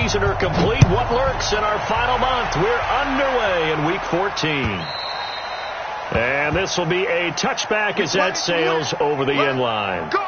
season are complete. What lurks in our final month? We're underway in Week 14. And this will be a touchback as that sails over the end line. Go!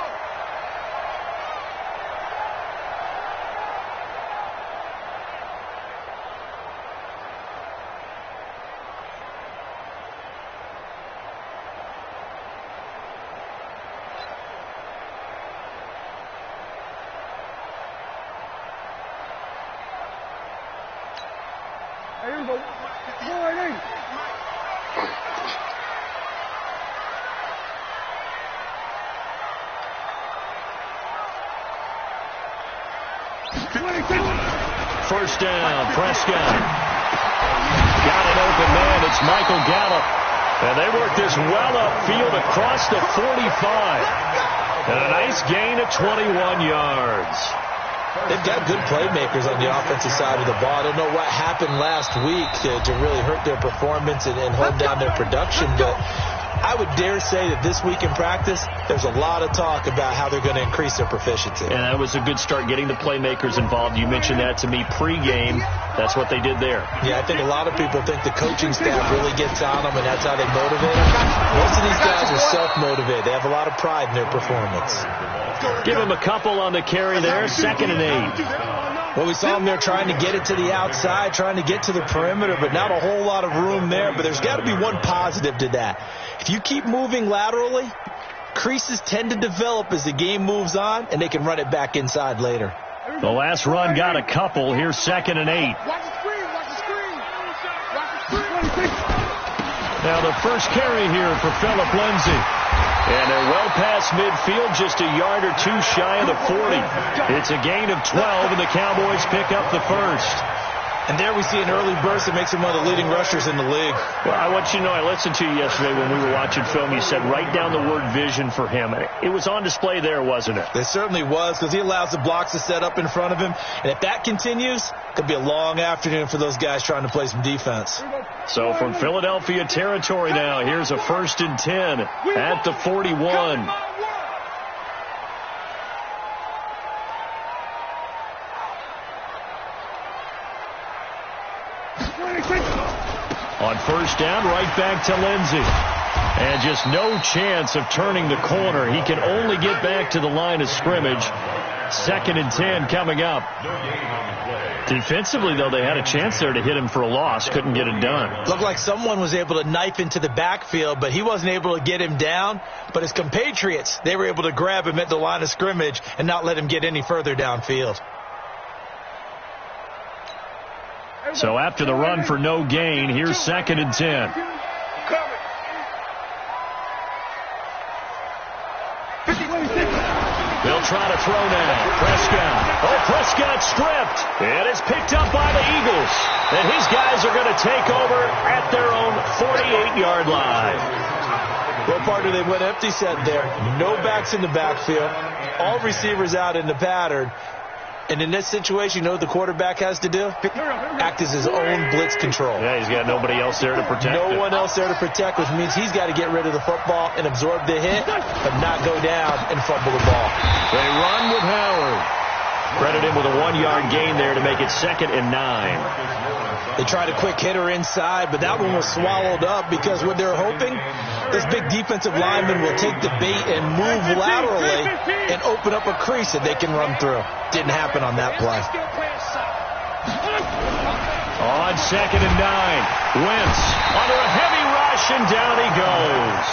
First down, Prescott. Got an open man. It's Michael Gallup. And they work this well upfield across the 45. And a nice gain of 21 yards. They've got good playmakers on the offensive side of the ball. I don't know what happened last week to really hurt their performance and hold down their production, but I would dare say that this week in practice, there's a lot of talk about how they're going to increase their proficiency. And that was a good start, getting the playmakers involved. You mentioned that to me pregame. That's what they did there. Yeah, I think a lot of people think the coaching staff really gets on them, and that's how they motivate them. Most of these guys are self-motivated. They have a lot of pride in their performance. Give them a couple on the carry there, 2nd and 8. Well, we saw them there trying to get it to the outside, trying to get to the perimeter, but not a whole lot of room there. But there's got to be one positive to that. If you keep moving laterally, creases tend to develop as the game moves on, and they can run it back inside later. The last run got a couple. Here's 2nd and 8. Watch the screen, watch the screen. Watch the screen. Now the first carry here for Phillip Lindsay. And they're well past midfield, just a yard or two shy of the 40. It's a gain of 12, and the Cowboys pick up the first. And there we see an early burst that makes him one of the leading rushers in the league. Well, I want you to know, I listened to you yesterday when we were watching film. You said write down the word vision for him. It was on display there, wasn't it? It certainly was, because he allows the blocks to set up in front of him. And if that continues, it could be a long afternoon for those guys trying to play some defense. So from Philadelphia territory now, here's a 1st and 10 at the 41. On first down, right back to Lindsay. And just no chance of turning the corner. He can only get back to the line of scrimmage. 2nd and 10 coming up. Defensively, though, they had a chance there to hit him for a loss. Couldn't get it done. Looked like someone was able to knife into the backfield, but he wasn't able to get him down. But his compatriots, they were able to grab him at the line of scrimmage and not let him get any further downfield. So after the run for no gain, here's 2nd and 10. They'll try to throw now. Prescott. Oh, Prescott stripped. And it's picked up by the Eagles. And his guys are going to take over at their own 48-yard line. Well, partner, they went empty set there. No backs in the backfield. All receivers out in the pattern. And in this situation, you know what the quarterback has to do? Act as his own blitz control. Yeah, he's got nobody else there to protect him. No one else there to protect, which means he's got to get rid of the football and absorb the hit, but not go down and fumble the ball. They run with Howard. Credit him with a 1-yard gain there to make it 2nd and 9. They tried a quick hitter inside, but that one was swallowed up because what they're hoping, this big defensive lineman will take the bait and move laterally and open up a crease that they can run through. Didn't happen on that play. On 2nd and 9, Wentz under a heavy rush, and down he goes.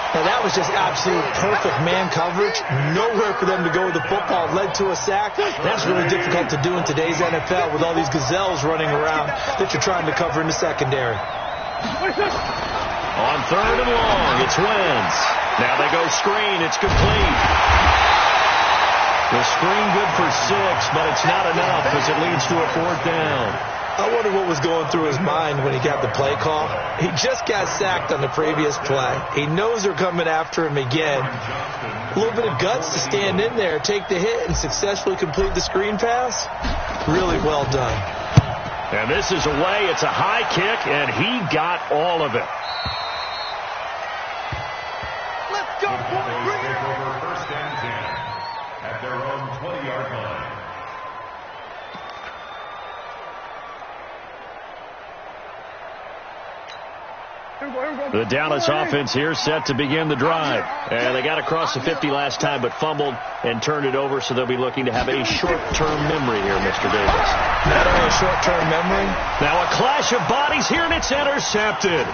Now, that was just absolute perfect man coverage. Nowhere for them to go with the football. Led to a sack. That's really difficult to do in today's NFL with all these gazelles running around that you're trying to cover in the secondary. On 3rd and long, it's Wentz. Now they go screen. It's complete. The screen good for 6, but it's not enough as it leads to a 4th down. I wonder what was going through his mind when he got the play call. He just got sacked on the previous play. He knows they're coming after him again. A little bit of guts to stand in there, take the hit, and successfully complete the screen pass. Really well done. And this is away. It's a high kick, and he got all of it. Let's go, boys. Bring it over 1st and 10 at their own 20-yard line. The Dallas offense here set to begin the drive. And they got across the 50 last time but fumbled and turned it over, so they'll be looking to have a short-term memory here, Mr. Davis. Not only a short-term memory. Now a clash of bodies here, and it's intercepted.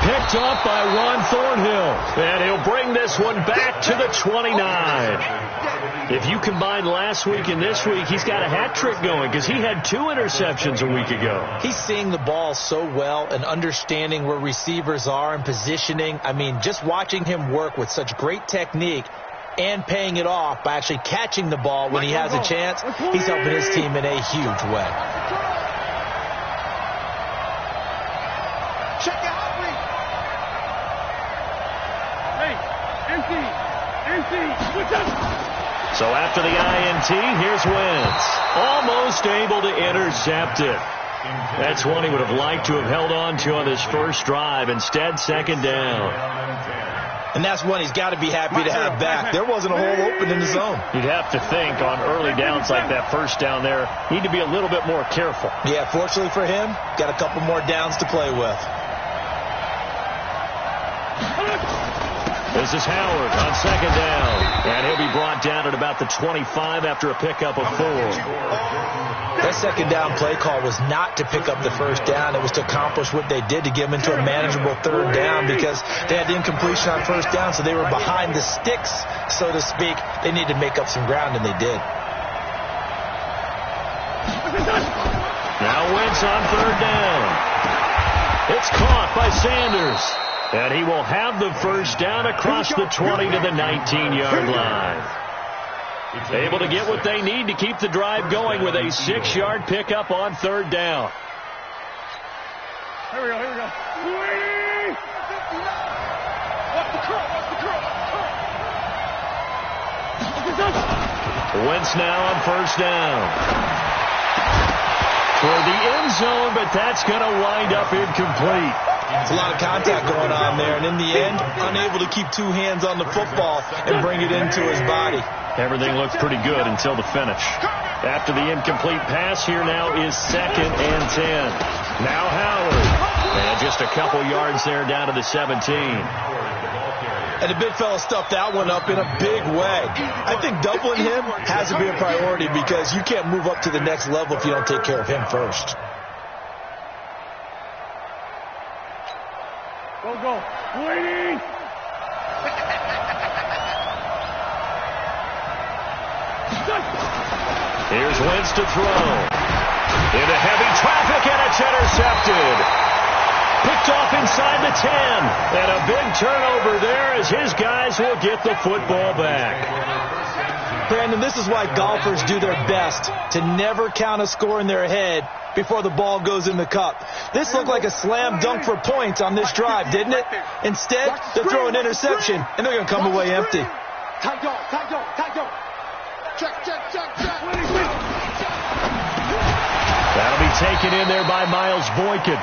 Picked up by Ron Thornhill. And he'll bring this one back to the 29. If you combine last week and this week, he's got a hat trick going because he had 2 interceptions a week ago. He's seeing the ball so well and understanding where receivers are and positioning. I mean, just watching him work with such great technique and paying it off by actually catching the ball when he has a chance, he's helping his team in a huge way. So after the INT, here's Wentz. Almost able to intercept it. That's one he would have liked to have held on to on his first drive. Instead, second down. And that's one he's got to be happy to have back. There wasn't a hole open in the zone. You'd have to think on early downs like that first down there, need to be a little bit more careful. Yeah, fortunately for him, got a couple more downs to play with. This is Howard on second down. And he'll be brought down at about the 25 after a pickup of 4. That second down play call was not to pick up the first down. It was to accomplish what they did to get them into a manageable third down because they had incompletion on first down, so they were behind the sticks, so to speak. They needed to make up some ground, and they did. Now Wentz on third down. It's caught by Sanders. And he will have the first down across the 20 to the 19-yard line. Able to get what they need to keep the drive going with a 6-yard pickup on third down. Here we go, here we go. Wentz now on first down. For the end zone, but that's going to wind up incomplete. It's a lot of contact going on there, and in the end, unable to keep 2 hands on the football and bring it into his body. Everything looked pretty good until the finish. After the incomplete pass, here now is second and 10. Now Howard. And just a couple yards there down to the 17. And the big fella stuffed that one up in a big way. I think doubling him has to be a priority because you can't move up to the next level if you don't take care of him first. Go. Waiting. Here's Wentz to throw. Into heavy traffic, and it's intercepted. Picked off inside the 10. And a big turnover there as his guys will get the football back. Brandon, this is why golfers do their best to never count a score in their head before the ball goes in the cup. This looked like a slam dunk for points on this drive, didn't it? Instead, they're throwing an interception, and they're going to come away empty. Tight dog. Check. That'll be taken in there by Miles Boykin.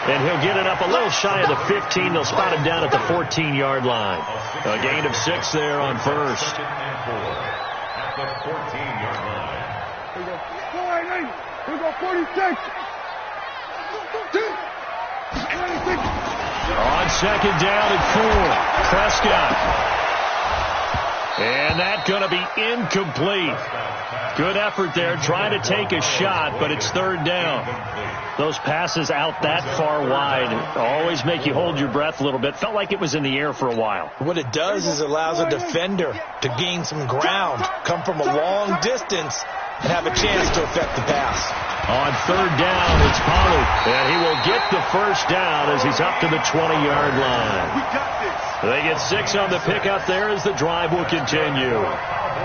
And he'll get it up a little shy of the 15. They'll spot him down at the 14-yard line. A gain of 6 there on first. At the 14-yard line. Here we go, 46. On second down at 4. Prescott. And that's going to be incomplete. Good effort there, trying to take a shot, but it's third down. Those passes out that far wide always make you hold your breath a little bit. Felt like it was in the air for a while. What it does is it allows a defender to gain some ground, come from a long distance, and have a chance to affect the pass. On third down, it's Pollard, and he will get the first down as he's up to the 20-yard line. They get 6 on the pickup there as the drive will continue.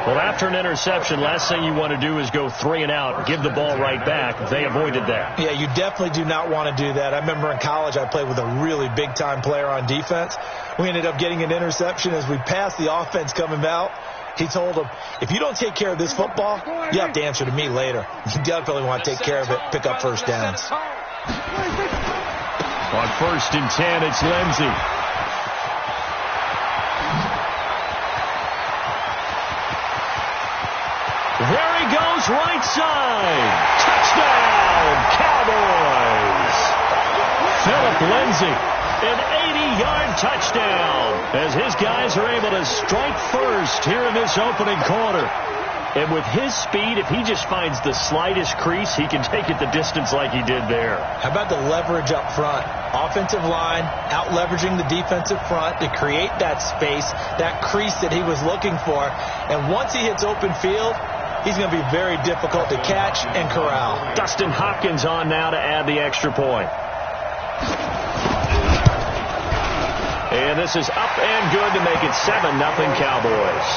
Well, after an interception, last thing you want to do is go 3 and out, give the ball right back. They avoided that. Yeah, you definitely do not want to do that. I remember in college I played with a really big-time player on defense. We ended up getting an interception as we passed the offense coming out. He told him, if you don't take care of this football, you have to answer to me later. You definitely want to take care of it, pick up first downs. On first and 10, it's Lindsey. There he goes, right side. Touchdown, Cowboys. Philip Lindsey An 80-yard touchdown as his guys are able to strike first here in this opening quarter. And with his speed, if he just finds the slightest crease, he can take it the distance like he did there. How about the leverage up front? Offensive line out-leveraging the defensive front to create that space, that crease that he was looking for. And once he hits open field, he's going to be very difficult to catch and corral. Dustin Hopkins on now to add the extra point. And this is up and good to make it 7-0 Cowboys.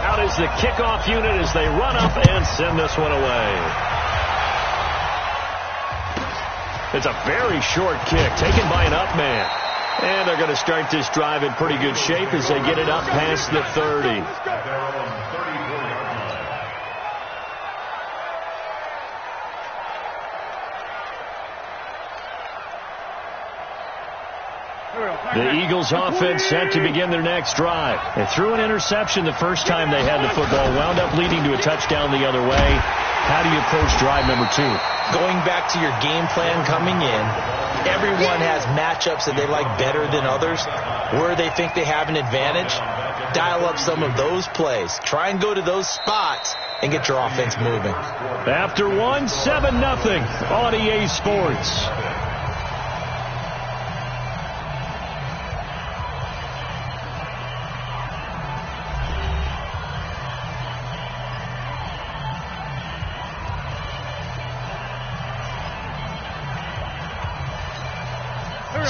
Out is the kickoff unit as they run up and send this one away. It's a very short kick taken by an up man. And they're going to start this drive in pretty good shape as they get it up past the 30. The Eagles offense set to begin their next drive. They threw an interception the first time they had the football, wound up leading to a touchdown the other way. How do you approach drive number 2? Going back to your game plan coming in, everyone has matchups that they like better than others, where they think they have an advantage. Dial up some of those plays. Try and go to those spots and get your offense moving. After 7-0 on EA Sports.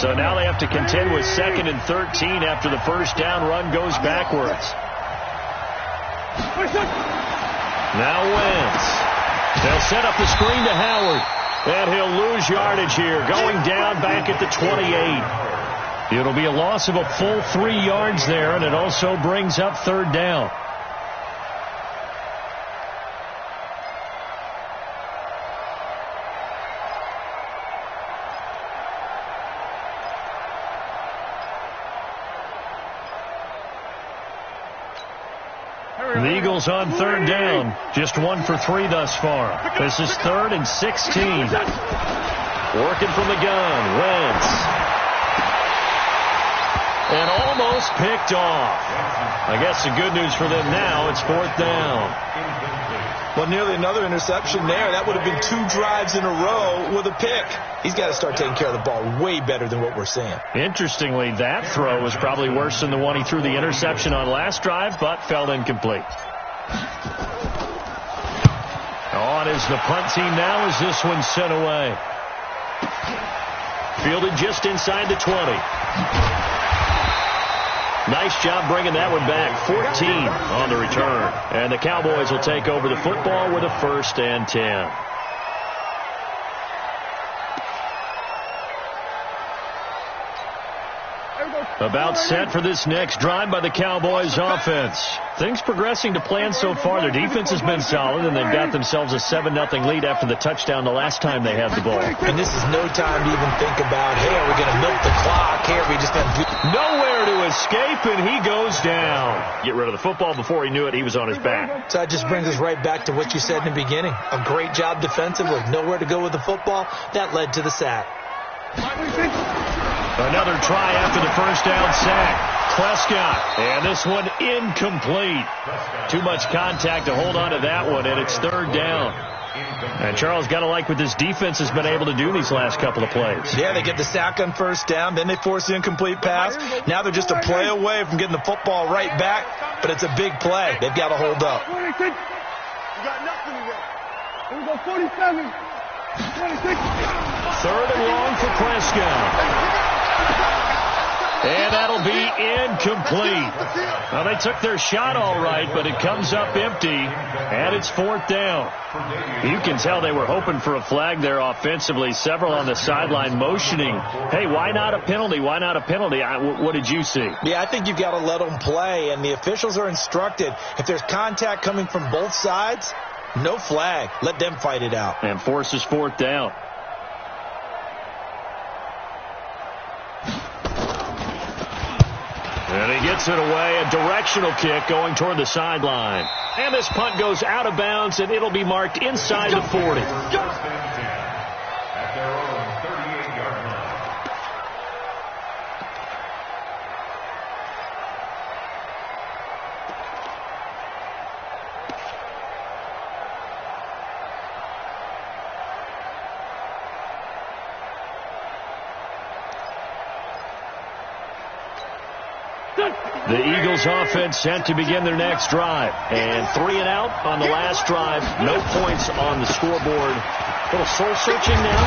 So now they have to contend with 2nd and 13 after the first down run goes backwards. Now Wentz. They'll set up the screen to Howard. And he'll lose yardage here, going down back at the 28. It'll be a loss of a full 3 yards there, and it also brings up 3rd down. The Eagles on 3rd down. Just 1 for 3 thus far. This is 3rd and 16. Working from the gun. Wentz. And almost picked off. I guess the good news for them now, it's 4th down. Well, nearly another interception there. That would have been 2 drives in a row with a pick. He's got to start taking care of the ball way better than what we're seeing. Interestingly, that throw was probably worse than the one he threw the interception on last drive, but fell incomplete. On is the punt team now as this one's sent away. Fielded just inside the 20. Nice job bringing that one back. 14 on the return. And the Cowboys will take over the football with a 1st and 10. About set for this next drive by the Cowboys offense. Things progressing to plan so far. Their defense has been solid, and they've got themselves a 7-0 lead after the touchdown the last time they had the ball. And this is no time to even think about, hey, are we going to milk the clock? Hey, are we just going to do... Nowhere to escape, and he goes down. Get rid of the football. Before he knew it, he was on his back. So that just brings us right back to what you said in the beginning. A great job defensively. Nowhere to go with the football. That led to the sack. Another try after the first down sack. Prescott. And this one incomplete. Too much contact to hold on to that one, and it's 3rd down. And Charles, got to like what this defense has been able to do these last couple of plays. Yeah, they get the sack on 1st down, then they force the incomplete pass. Now they're just a play away from getting the football right back, but it's a big play. They've got to hold up. You got nothing in there. Here we go, 47. 26. 3rd and long for Prescott. And that'll be incomplete. Well, they took their shot all right, but it comes up empty, and it's 4th down. You can tell they were hoping for a flag there offensively. Several on the sideline motioning, hey, why not a penalty? Why not a penalty? What did you see? Yeah, I think you've got to let them play, and the officials are instructed. If there's contact coming from both sides, no flag. Let them fight it out. And forces 4th down. And he gets it away, a directional kick going toward the sideline. And this punt goes out of bounds, and it'll be marked inside the 40. The Eagles offense set to begin their next drive. And 3 and out on the last drive. No points on the scoreboard. A little soul-searching now?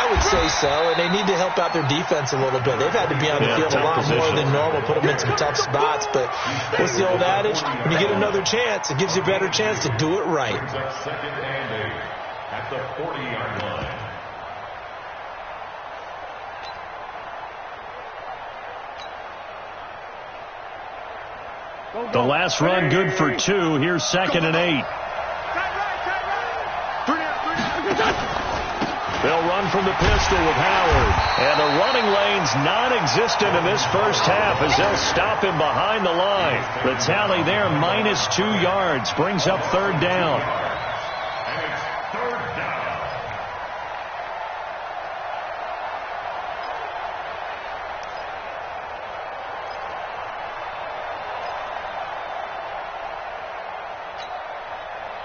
I would say so, and they need to help out their defense a little bit. They've had to be on the field a lot more than normal, put them in some tough spots. But what's the old adage? When you get another chance, it gives you a better chance to do it right. Second and 8 at the 40-yard line. The last run good for 2. Here's 2nd and 8. They'll run from the pistol with Howard. And the running lane's non-existent in this first half as they'll stop him behind the line. The tally there, -2 yards, brings up 3rd down. And it's 3rd down.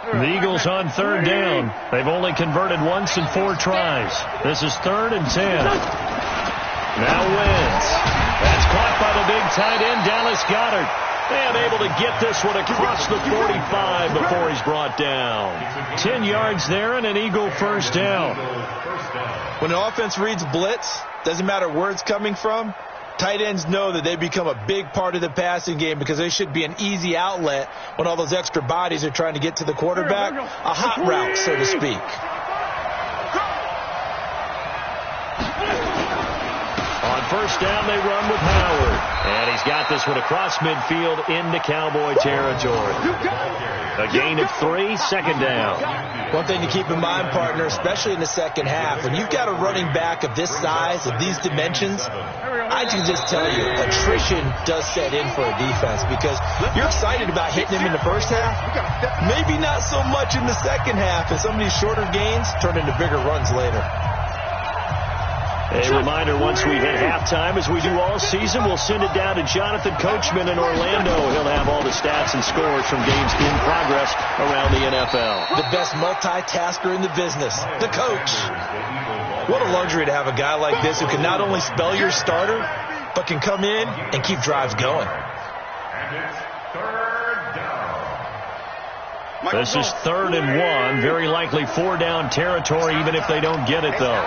The Eagles on 3rd down. They've only converted once in 4 tries. This is 3rd and 10. Now Wentz. That's caught by the big tight end, Dallas Goedert. And able to get this one across the 45 before he's brought down. 10 yards there and an Eagle first down. When the offense reads blitz, doesn't matter where it's coming from, tight ends know that they become a big part of the passing game because they should be an easy outlet when all those extra bodies are trying to get to the quarterback. A hot route, so to speak. On first down, they run with Howard. And he's got this one across midfield into Cowboy territory. A gain of 3, 2nd down. One thing to keep in mind, partner, especially in the second half, when you've got a running back of this size, of these dimensions, I can just tell you, attrition does set in for a defense because you're excited about hitting him in the first half. Maybe not so much in the second half, and some of these shorter gains turn into bigger runs later. A reminder, once we hit halftime, as we do all season, we'll send it down to Jonathan Coachman in Orlando. He'll have all the stats and scores from games in progress around the NFL. The best multitasker in the business, the coach. What a luxury to have a guy like this who can not only spell your starter, but can come in and keep drives going. And it's 3rd down. This is 3rd and 1. Very likely 4 down territory, even if they don't get it, though.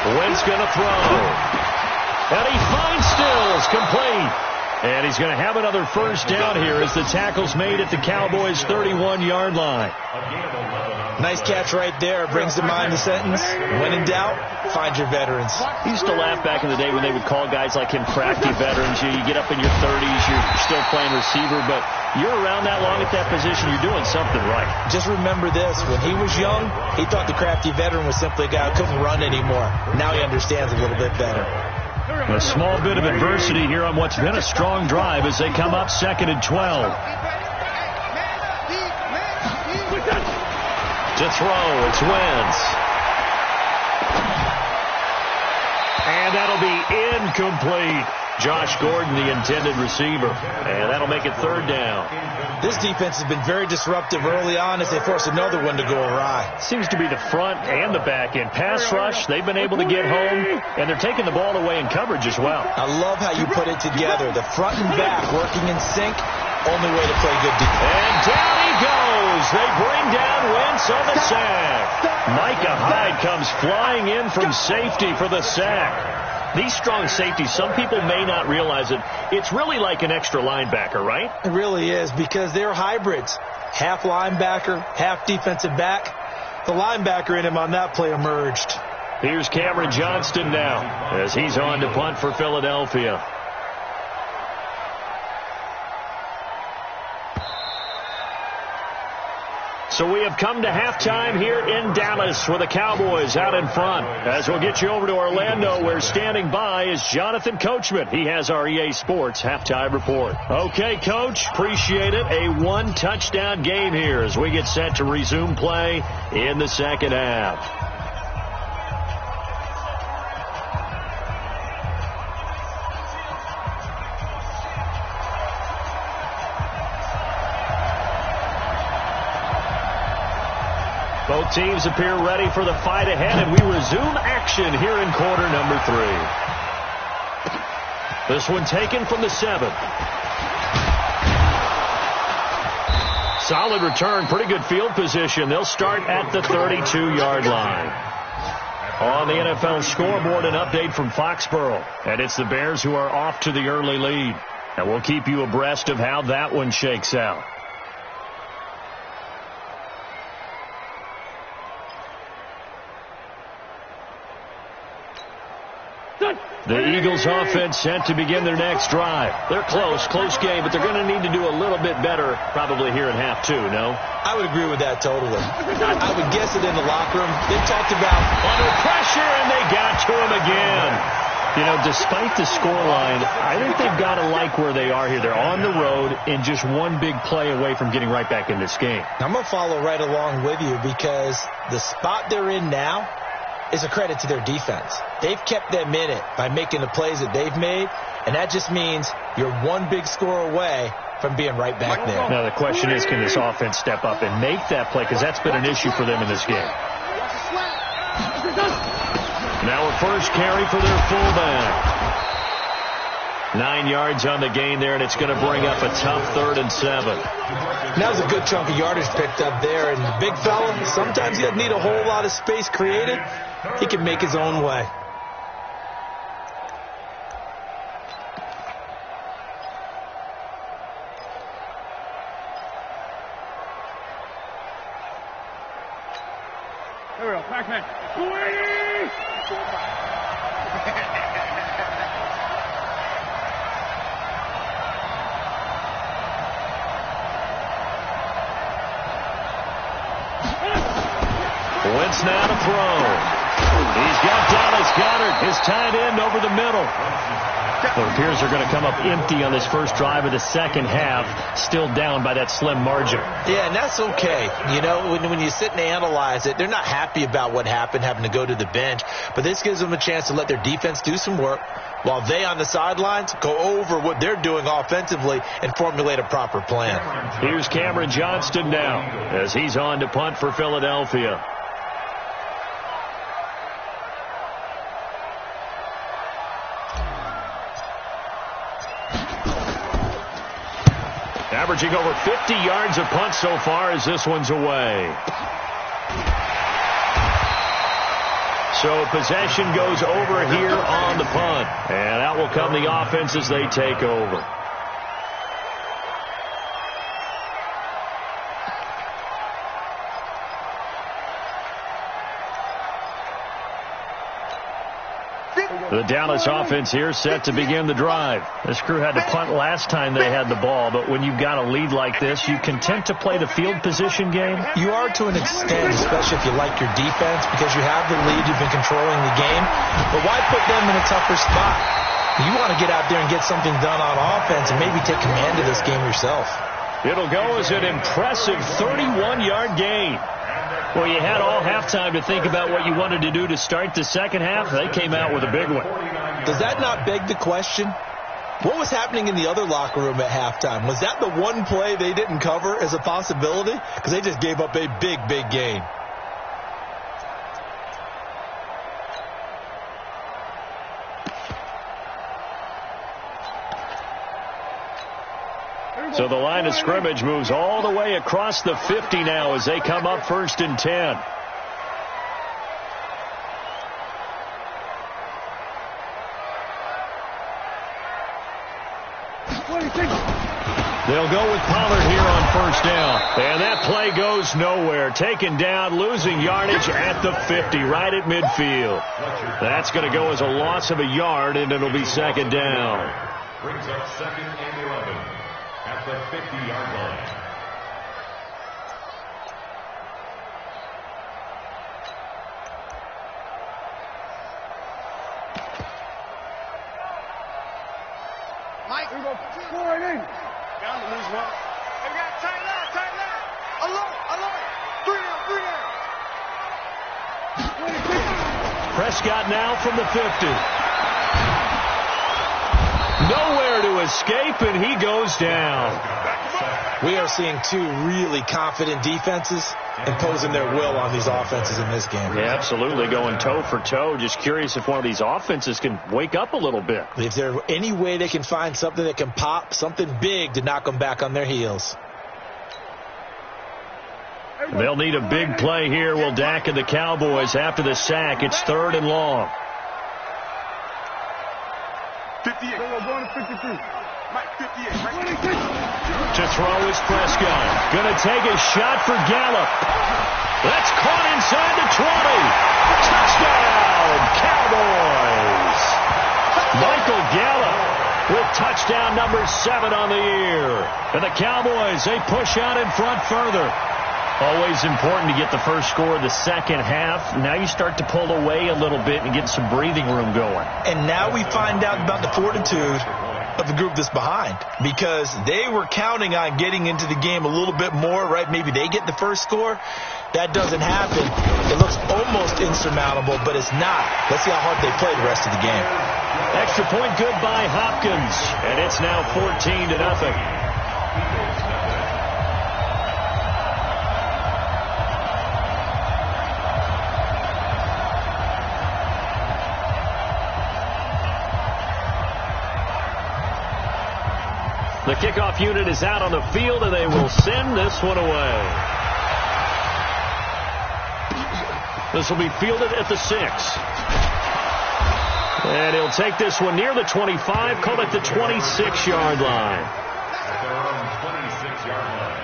Wentz going to throw. And he finds Stills, complete. And he's going to have another first down here as the tackle's made at the Cowboys' 31-yard line. Nice catch right there. Brings to mind the sentence, when in doubt, find your veterans. I used to laugh back in the day when they would call guys like him crafty veterans. You get up in your 30s, you're still playing receiver, but you're around that long at that position, you're doing something right. Just remember this. When he was young, he thought the crafty veteran was simply a guy who couldn't run anymore. Now he understands a little bit better. A small bit of adversity here on what's been a strong drive as they come up 2nd and 12. To throw, it's Wentz. And that'll be incomplete. Josh Gordon, the intended receiver. And that'll make it 3rd down. This defense has been very disruptive early on as they force another one to go awry. Seems to be the front and the back end. Pass rush, they've been able to get home, and they're taking the ball away in coverage as well. I love how you put it together. The front and back working in sync. Only way to play good defense. And down he goes. They bring down Wentz on the sack. Micah Hyde comes flying in from safety for the sack. These strong safeties, some people may not realize it. It's really like an extra linebacker, right? It really is because they're hybrids. Half linebacker, half defensive back. The linebacker in him on that play emerged. Here's Cameron Johnston now as he's on to punt for Philadelphia. So we have come to halftime here in Dallas with the Cowboys out in front. As we'll get you over to Orlando, where standing by is Jonathan Coachman. He has our EA Sports halftime report. Okay, Coach, appreciate it. A one-touchdown game here as we get set to resume play in the second half. Both teams appear ready for the fight ahead, and we resume action here in quarter number 3. This one taken from the 7. Solid return, pretty good field position. They'll start at the 32-yard line. On the NFL scoreboard, an update from Foxborough, and it's the Bears who are off to the early lead. And we'll keep you abreast of how that one shakes out. The Eagles offense set to begin their next drive. They're close game, but they're going to need to do a little bit better probably here in half 2, no? I would agree with that totally. I would guess it in the locker room. They talked about under pressure, and they got to him again. You know, despite the scoreline, I think they've got to like where they are here. They're on the road and just one big play away from getting right back in this game. I'm going to follow right along with you because the spot they're in now is a credit to their defense. They've kept them in it by making the plays that they've made, and that just means you're one big score away from being right back there. Now, the question is, can this offense step up and make that play? Because that's been an issue for them in this game. Now a first carry for their fullback. 9 yards on the gain there, and it's going to bring up a tough 3rd and 7. That was a good chunk of yardage picked up there. And the big fella, sometimes he doesn't need a whole lot of space created. He can make his own way. There we go. Pac-Man. Wentz now to throw. He's got Dallas Goedert, his tight end, over the middle. It appears they're going to come up empty on this first drive of the second half, still down by that slim margin. Yeah, and that's okay. You know, when you sit and analyze it, they're not happy about what happened, having to go to the bench. But this gives them a chance to let their defense do some work while they on the sidelines go over what they're doing offensively and formulate a proper plan. Here's Cameron Johnston now as he's on to punt for Philadelphia. Averaging over 50 yards a punt so far as this one's away. So possession goes over here on the punt. And out will come the offense as they take over. The Dallas offense here set to begin the drive. This crew had to punt last time they had the ball, but when you've got a lead like this, you content to play the field position game? You are to an extent, especially if you like your defense, because you have the lead, you've been controlling the game. But why put them in a tougher spot? You want to get out there and get something done on offense and maybe take command of this game yourself. It'll go as an impressive 31-yard gain. Well, you had all halftime to think about what you wanted to do to start the second half. They came out with a big one. Does that not beg the question? What was happening in the other locker room at halftime? Was that the one play they didn't cover as a possibility? Because they just gave up a big gain. So the line of scrimmage moves all the way across the 50 now as they come up 1st and 10. They'll go with Pollard here on 1st down. And that play goes nowhere. Taken down, losing yardage at the 50, right at midfield. That's going to go as a loss of a yard, and it'll be 2nd down. Brings up 2nd and 11 at the 50-yard line. Mike, we go 4 and 8. Bound to lose one. Hey, we got tight line. Alert. 3 down. Prescott now from the 50. Nowhere to escape, and he goes down. We are seeing two really confident defenses imposing their will on these offenses in this game. Yeah, absolutely, going toe for toe. Just curious if one of these offenses can wake up a little bit. If there's any way they can find something that can pop, something big to knock them back on their heels. They'll need a big play here. Will Dak and the Cowboys after the sack. It's 3rd and long. 58. Going to 53. Mike, 58. To throw is Prescott. Going to take a shot for Gallup. That's caught inside the 20. Touchdown, Cowboys. Michael Gallup with touchdown number 7 on the year. And the Cowboys, they push out in front further. Always important to get the first score of the second half. Now you start to pull away a little bit and get some breathing room going. And now we find out about the fortitude of the group that's behind, because they were counting on getting into the game a little bit more, right? Maybe they get the first score. That doesn't happen. It looks almost insurmountable, but it's not. Let's see how hard they play the rest of the game. Extra point good by Hopkins, and it's now 14-0. The kickoff unit is out on the field, and they will send this one away. This will be fielded at the 6. And he'll take this one near the 25, call it the 26-yard line. At their own 26-yard line.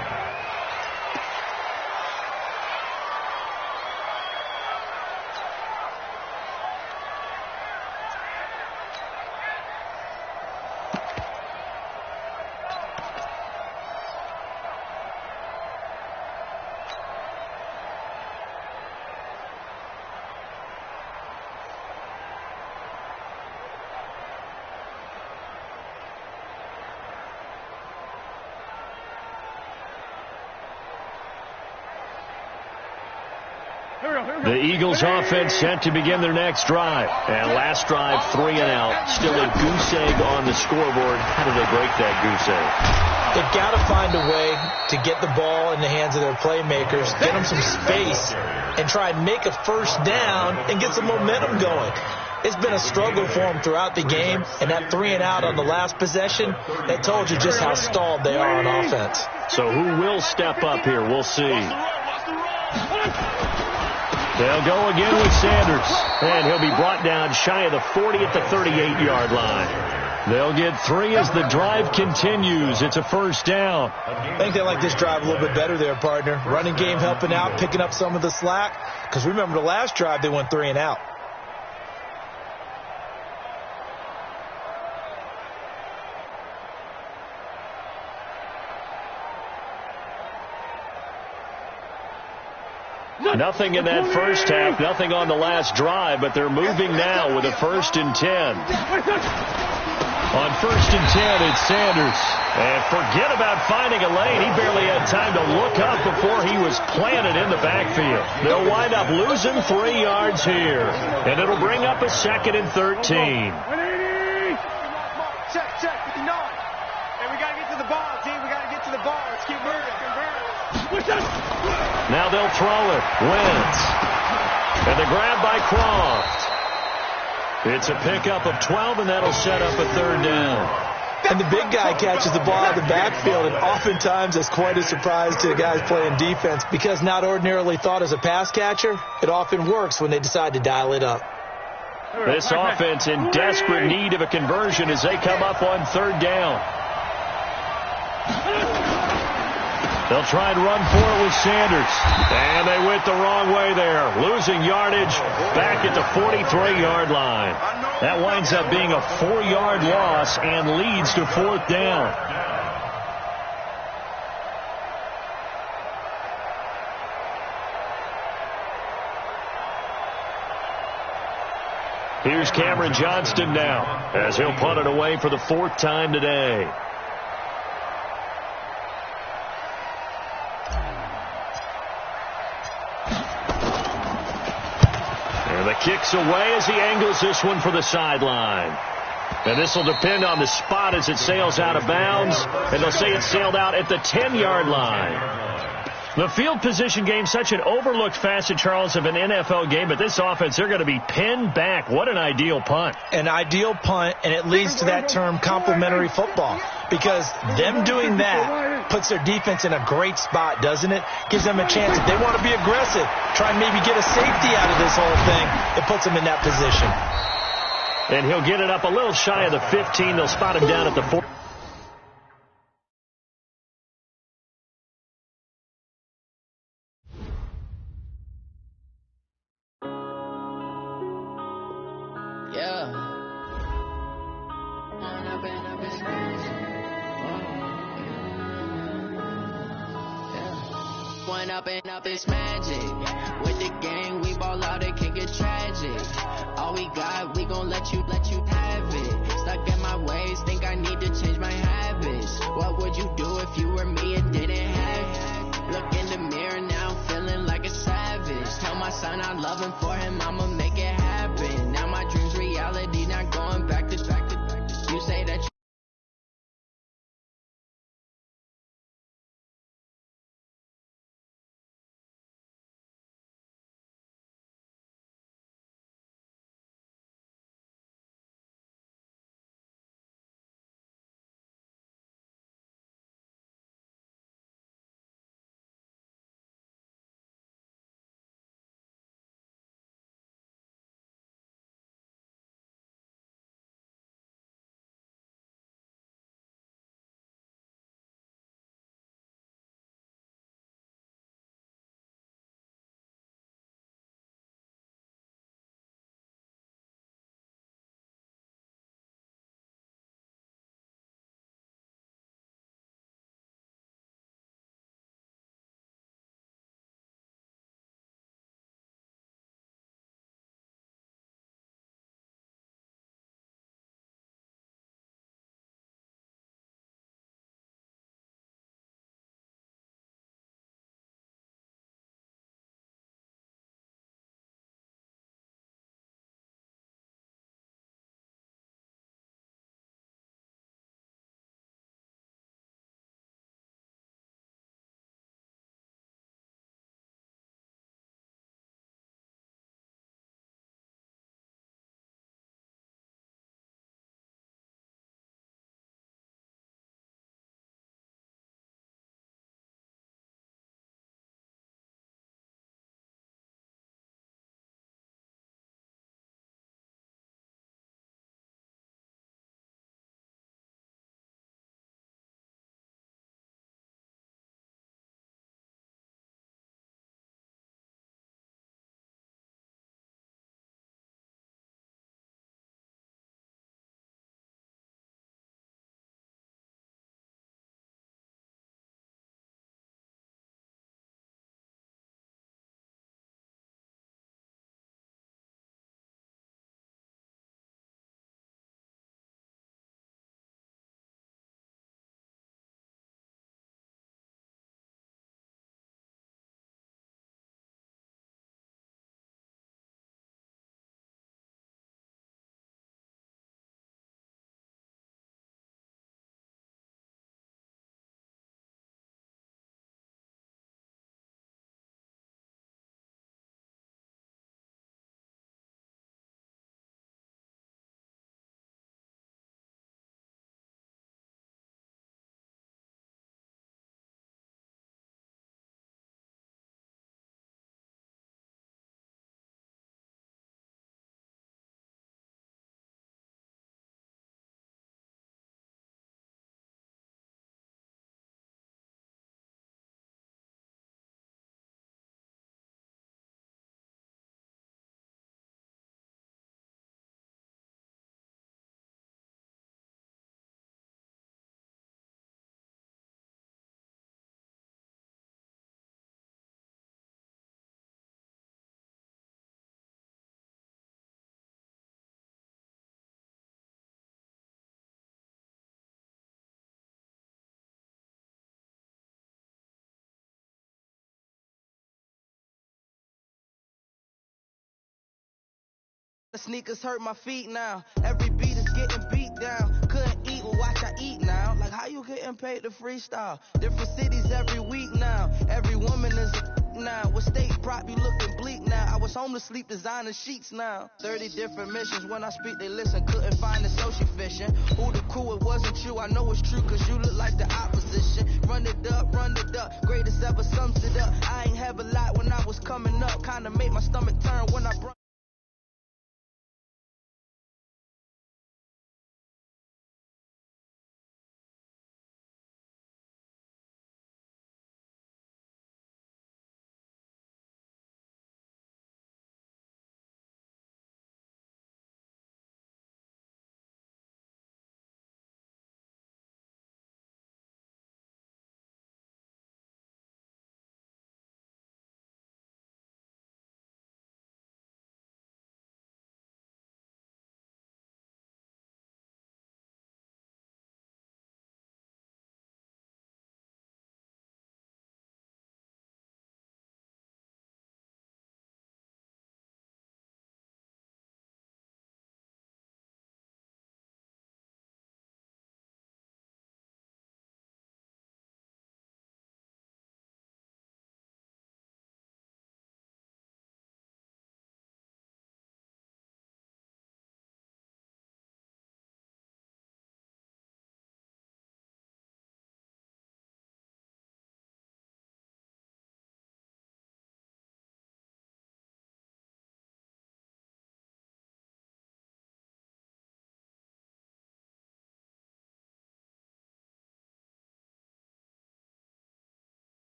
The Eagles offense set to begin their next drive. And last drive, 3 and out. Still a goose egg on the scoreboard. How do they break that goose egg? They've got to find a way to get the ball in the hands of their playmakers, get them some space, and try and make a first down and get some momentum going. It's been a struggle for them throughout the game, and that 3 and out on the last possession, that told you just how stalled they are on offense. So who will step up here? We'll see. They'll go again with Sanders, and he'll be brought down shy of the 40 at the 38-yard line. They'll get 3 as the drive continues. It's a first down. I think they like this drive a little bit better there, partner. Running game helping out, picking up some of the slack, because remember the last drive they went 3 and out. Nothing in that first half, nothing on the last drive, but they're moving now with a 1st and 10. On 1st and 10, it's Sanders. And forget about finding a lane. He barely had time to look up before he was planted in the backfield. They'll wind up losing 3 yards here. And it'll bring up a 2nd and 13. Check, 59. And we got to get to the ball, team. We got to get to the ball. Let's keep moving. Now they'll throw it. Wentz. And the grab by Croft. It's a pickup of 12, and that'll set up a 3rd down. And the big guy catches the ball in the backfield, and oftentimes it's quite a surprise to the guys playing defense, because not ordinarily thought as a pass catcher, it often works when they decide to dial it up. This offense in desperate need of a conversion as they come up on 3rd down. They'll try and run for it with Sanders. And they went the wrong way there. Losing yardage back at the 43-yard line. That winds up being a 4-yard loss and leads to 4th down. Here's Cameron Johnston now as he'll punt it away for the 4th time today. And the kick's away as he angles this one for the sideline. And this will depend on the spot as it sails out of bounds. And they'll say it sailed out at the 10-yard line. The field position game, such an overlooked facet, Charles, of an NFL game. But this offense, they're going to be pinned back. What an ideal punt. An ideal punt, and it leads to that term complementary football. Because them doing that puts their defense in a great spot, doesn't it? Gives them a chance. If they want to be aggressive, try and maybe get a safety out of this whole thing, it puts them in that position. And he'll get it up a little shy of the 15. They'll spot him down at the 4. Up is magic. With the gang, we ball out, it can get tragic. All we got, we gon' let you have it. Stuck in my ways, think I need to change my habits. What would you do if you were me and didn't have it? Look in the mirror now, feeling like a savage. Tell my son I love him, for him I'ma make it happen. Now my dream's reality, not going back to you say that you The sneakers hurt my feet now. Every beat is getting beat down. Couldn't eat, well watch I eat now. Like how you getting paid to freestyle? Different cities every week now. Every woman is a now. With state prop, you looking bleak now. I was home to sleep designing sheets now. 30 different missions. When I speak, they listen. Couldn't find it, so she fishing. Who the crew? It wasn't you. I know it's true, cause you look like the opposition. Run it up, run it up. Greatest ever sums it up. I ain't have a lot when I was coming up. Kinda made my stomach turn when I brought.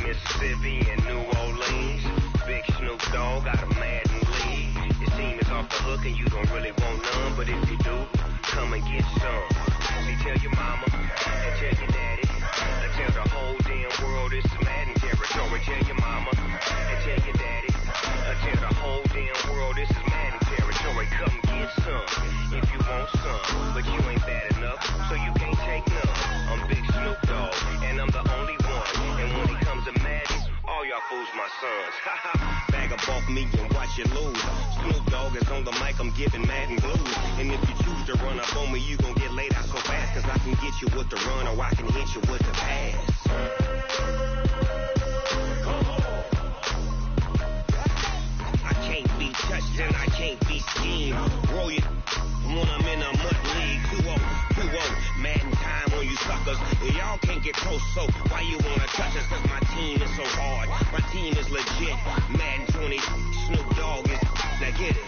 Mississippi and New Orleans. Big Snoop Dogg got a Madden league. Your team is off the hook and you don't really want none, but if you do, come and get some. See, tell your mama and tell your daddy and tell the whole damn world it's Madden territory. Tell your mama and tell your daddy and tell the whole damn world this is Madden territory. Come get some if you want some, but you ain't bad enough, so you can't take none. I'm Big Snoop Dogg and I'm the only one, and when it comes to Madden, all y'all fools my sons. Bag up off me and watch you lose. Snoop Dogg is on the mic, I'm giving Madden blues. And if you choose to run up on me, you gon' get laid out so fast, cause I can get you with the run or I can hit you with the pass. I can't be touched and I can't be schemed. Roll you when I'm in a mud league. 2-0, Madden time on you suckers. Y'all can't get close, so why you wanna touch us? Cause my team is so hard. My team is legit. Madden 20, Snoop Dogg is. Now get it.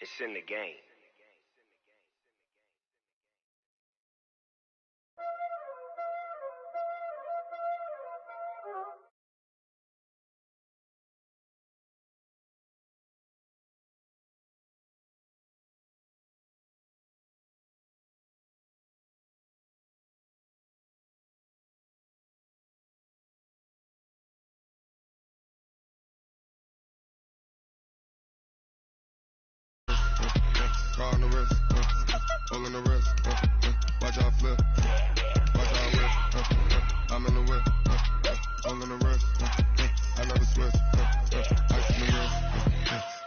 It's in the game. On the wrist, all in the wrist, watch out flip, watch out whip, I'm in the whip, all in the wrist, I never switch, ice in the wrist,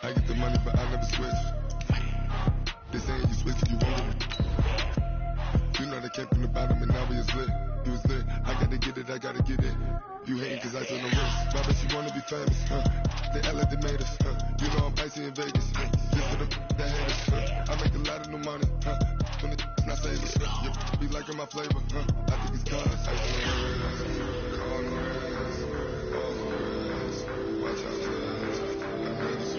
I get the money but I never switch, they saying you switch if you want it, you know they came from the bottom and now we is lit, you was lit, I gotta get it, you hating cause ice on the wrist, my bitch you wanna be famous, they act like they made us, you know I'm icy in Vegas, just for the haters, I make a lot of new money, when it's not saving, you be liking my flavor, I think it's cause ice on the wrist, on the wrist, watch out, I never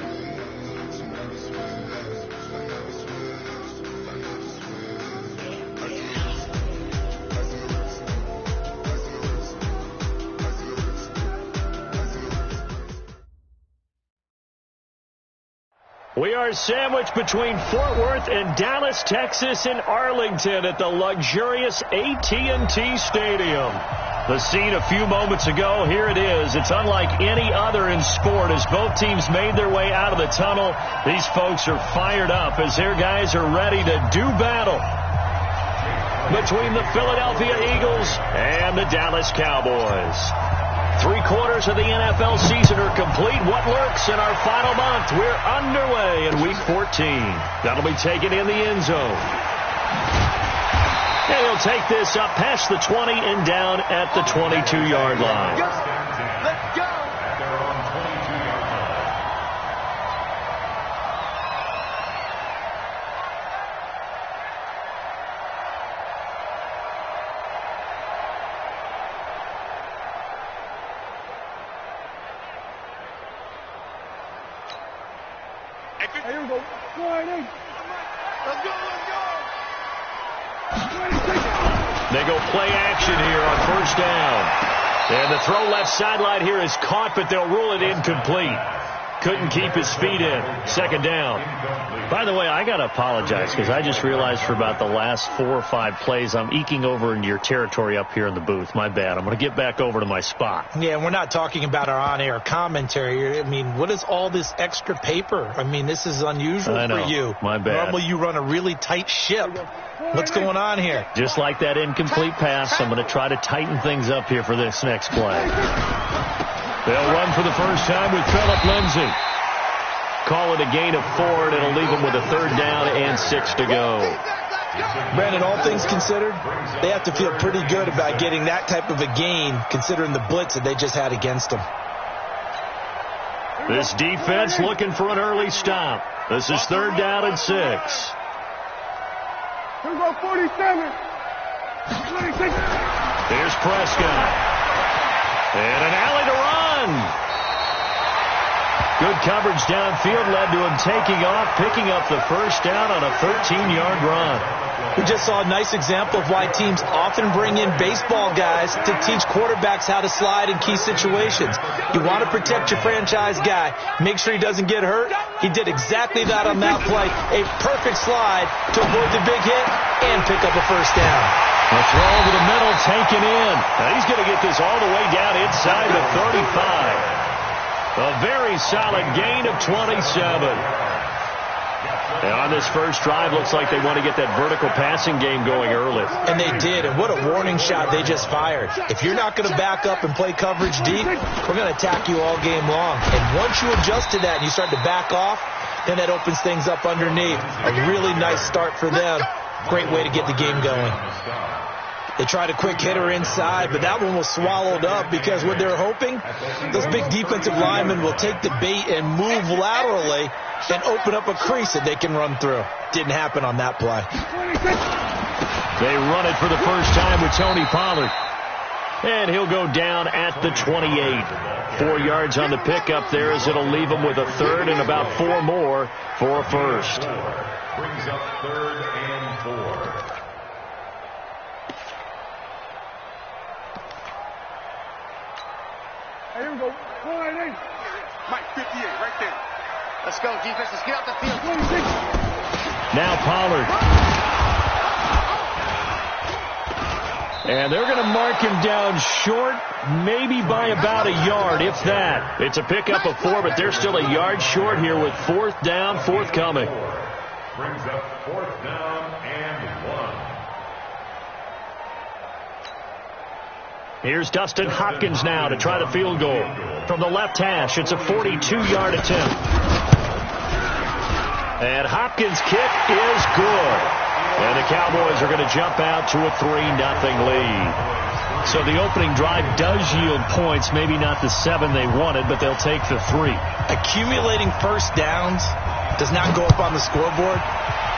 We are sandwiched between Fort Worth and Dallas, Texas, and Arlington at the luxurious AT&T Stadium. The scene a few moments ago, here it is. It's unlike any other in sport. As both teams made their way out of the tunnel, these folks are fired up as their guys are ready to do battle between the Philadelphia Eagles and the Dallas Cowboys. 3/4 of the NFL season are complete. What lurks in our final month? We're underway in Week 14. That'll be taken in the end zone. And he'll take this up past the 20 and down at the 22-yard line. Let's go. Here we go. Go right in. Let's go, let's go. They go play action here on first down. And the throw left sideline here is caught, but they'll rule it incomplete. Couldn't keep his feet in. Second down. By the way, I got to apologize because I just realized for about the last 4 or 5 plays, I'm eking over into your territory up here in the booth. My bad. I'm going to get back over to my spot. Yeah, and we're not talking about our on-air commentary. I mean, what is all this extra paper? I mean, this is unusual for you. My bad. Normally you run a really tight ship. What's going on here? Just like that incomplete pass, I'm going to try to tighten things up here for this next play. They'll run for the first time with Phillip Lindsay. Call it a gain of 4, and it'll leave them with a 3rd down and 6 to go. Brandon, all things considered, they have to feel pretty good about getting that type of a gain, considering the blitz that they just had against them. This defense looking for an early stop. This is 3rd down and 6. Here we go, 47. 26. Here's Prescott. And an alley to run. Good coverage downfield led to him taking off, picking up the first down on a 13-yard run. We just saw a nice example of why teams often bring in baseball guys to teach quarterbacks how to slide in key situations. You want to protect your franchise guy. Make sure he doesn't get hurt. He did exactly that on that play. A perfect slide to avoid the big hit and pick up a first down. A throw over the middle, taken in. Now he's going to get this all the way down inside the 35. A very solid gain of 27. And on this first drive, looks like they want to get that vertical passing game going early. And they did, and what a warning shot they just fired. If you're not going to back up and play coverage deep, we're going to attack you all game long. And once you adjust to that and you start to back off, then that opens things up underneath. A really nice start for them. Great way to get the game going. They tried a quick hitter inside, but that one was swallowed up because what they're hoping, those big defensive linemen will take the bait and move laterally and open up a crease that they can run through. Didn't happen on that play. They run it for the first time with Tony Pollard. And he'll go down at the 28. 4 yards on the pickup there as it'll leave him with a 3rd and about 4 more for a first. Brings up 3rd and 4. Here we go. Go right in. Mike, 58, right there. Let's go, defense. Let's get out the field. 26. Now Pollard. And they're going to mark him down short, maybe by about a yard, if that. It's a pickup of 4, but they're still a yard short here with 4th down, forthcoming. Brings up 4th down and 1. Here's Dustin Hopkins now to try the field goal. From the left hash, it's a 42-yard attempt. And Hopkins' kick is good. And the Cowboys are going to jump out to a 3-0 lead. So the opening drive does yield points, maybe not the 7 they wanted, but they'll take the 3. Accumulating first downs does not go up on the scoreboard,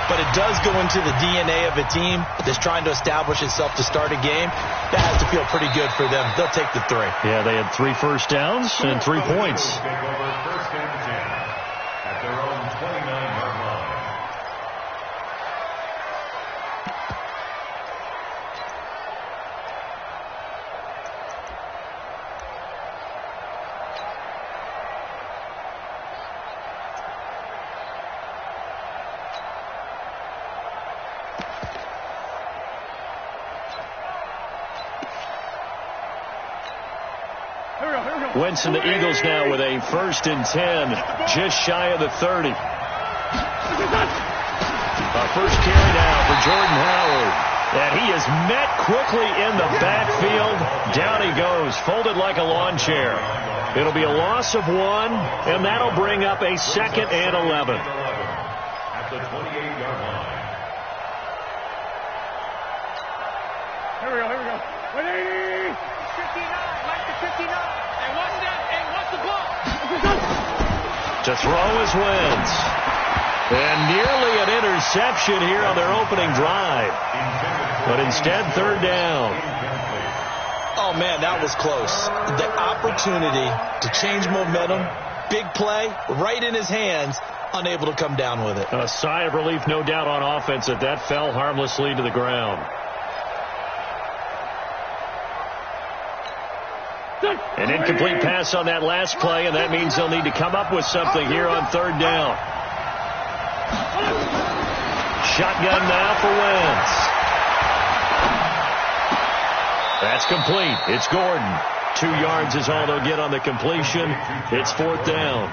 but it does go into the DNA of a team that's trying to establish itself to start a game. That has to feel pretty good for them. They'll take the 3. Yeah, they had 3 first downs and 3 points. Take over 1st and 10 at their own 29-yard line. Wentz and the Eagles now with a 1st and 10, just shy of the 30. First carry now for Jordan Howard. And he is met quickly in the backfield. Down he goes, folded like a lawn chair. It'll be a loss of 1, and that'll bring up a 2nd and 11. At the 28-yard line. Here we go. 180. 59, like the 59. And what's the ball? To throw is Wentz. And nearly an interception here on their opening drive. But instead, 3rd down. Oh, man, that was close. The opportunity to change momentum, big play, right in his hands, unable to come down with it. A sigh of relief, no doubt, on offense that fell harmlessly to the ground. An incomplete pass on that last play, and that means they'll need to come up with something here on 3rd down. Shotgun now for Wentz. That's complete. It's Gordon. 2 yards is all they'll get on the completion. It's 4th down.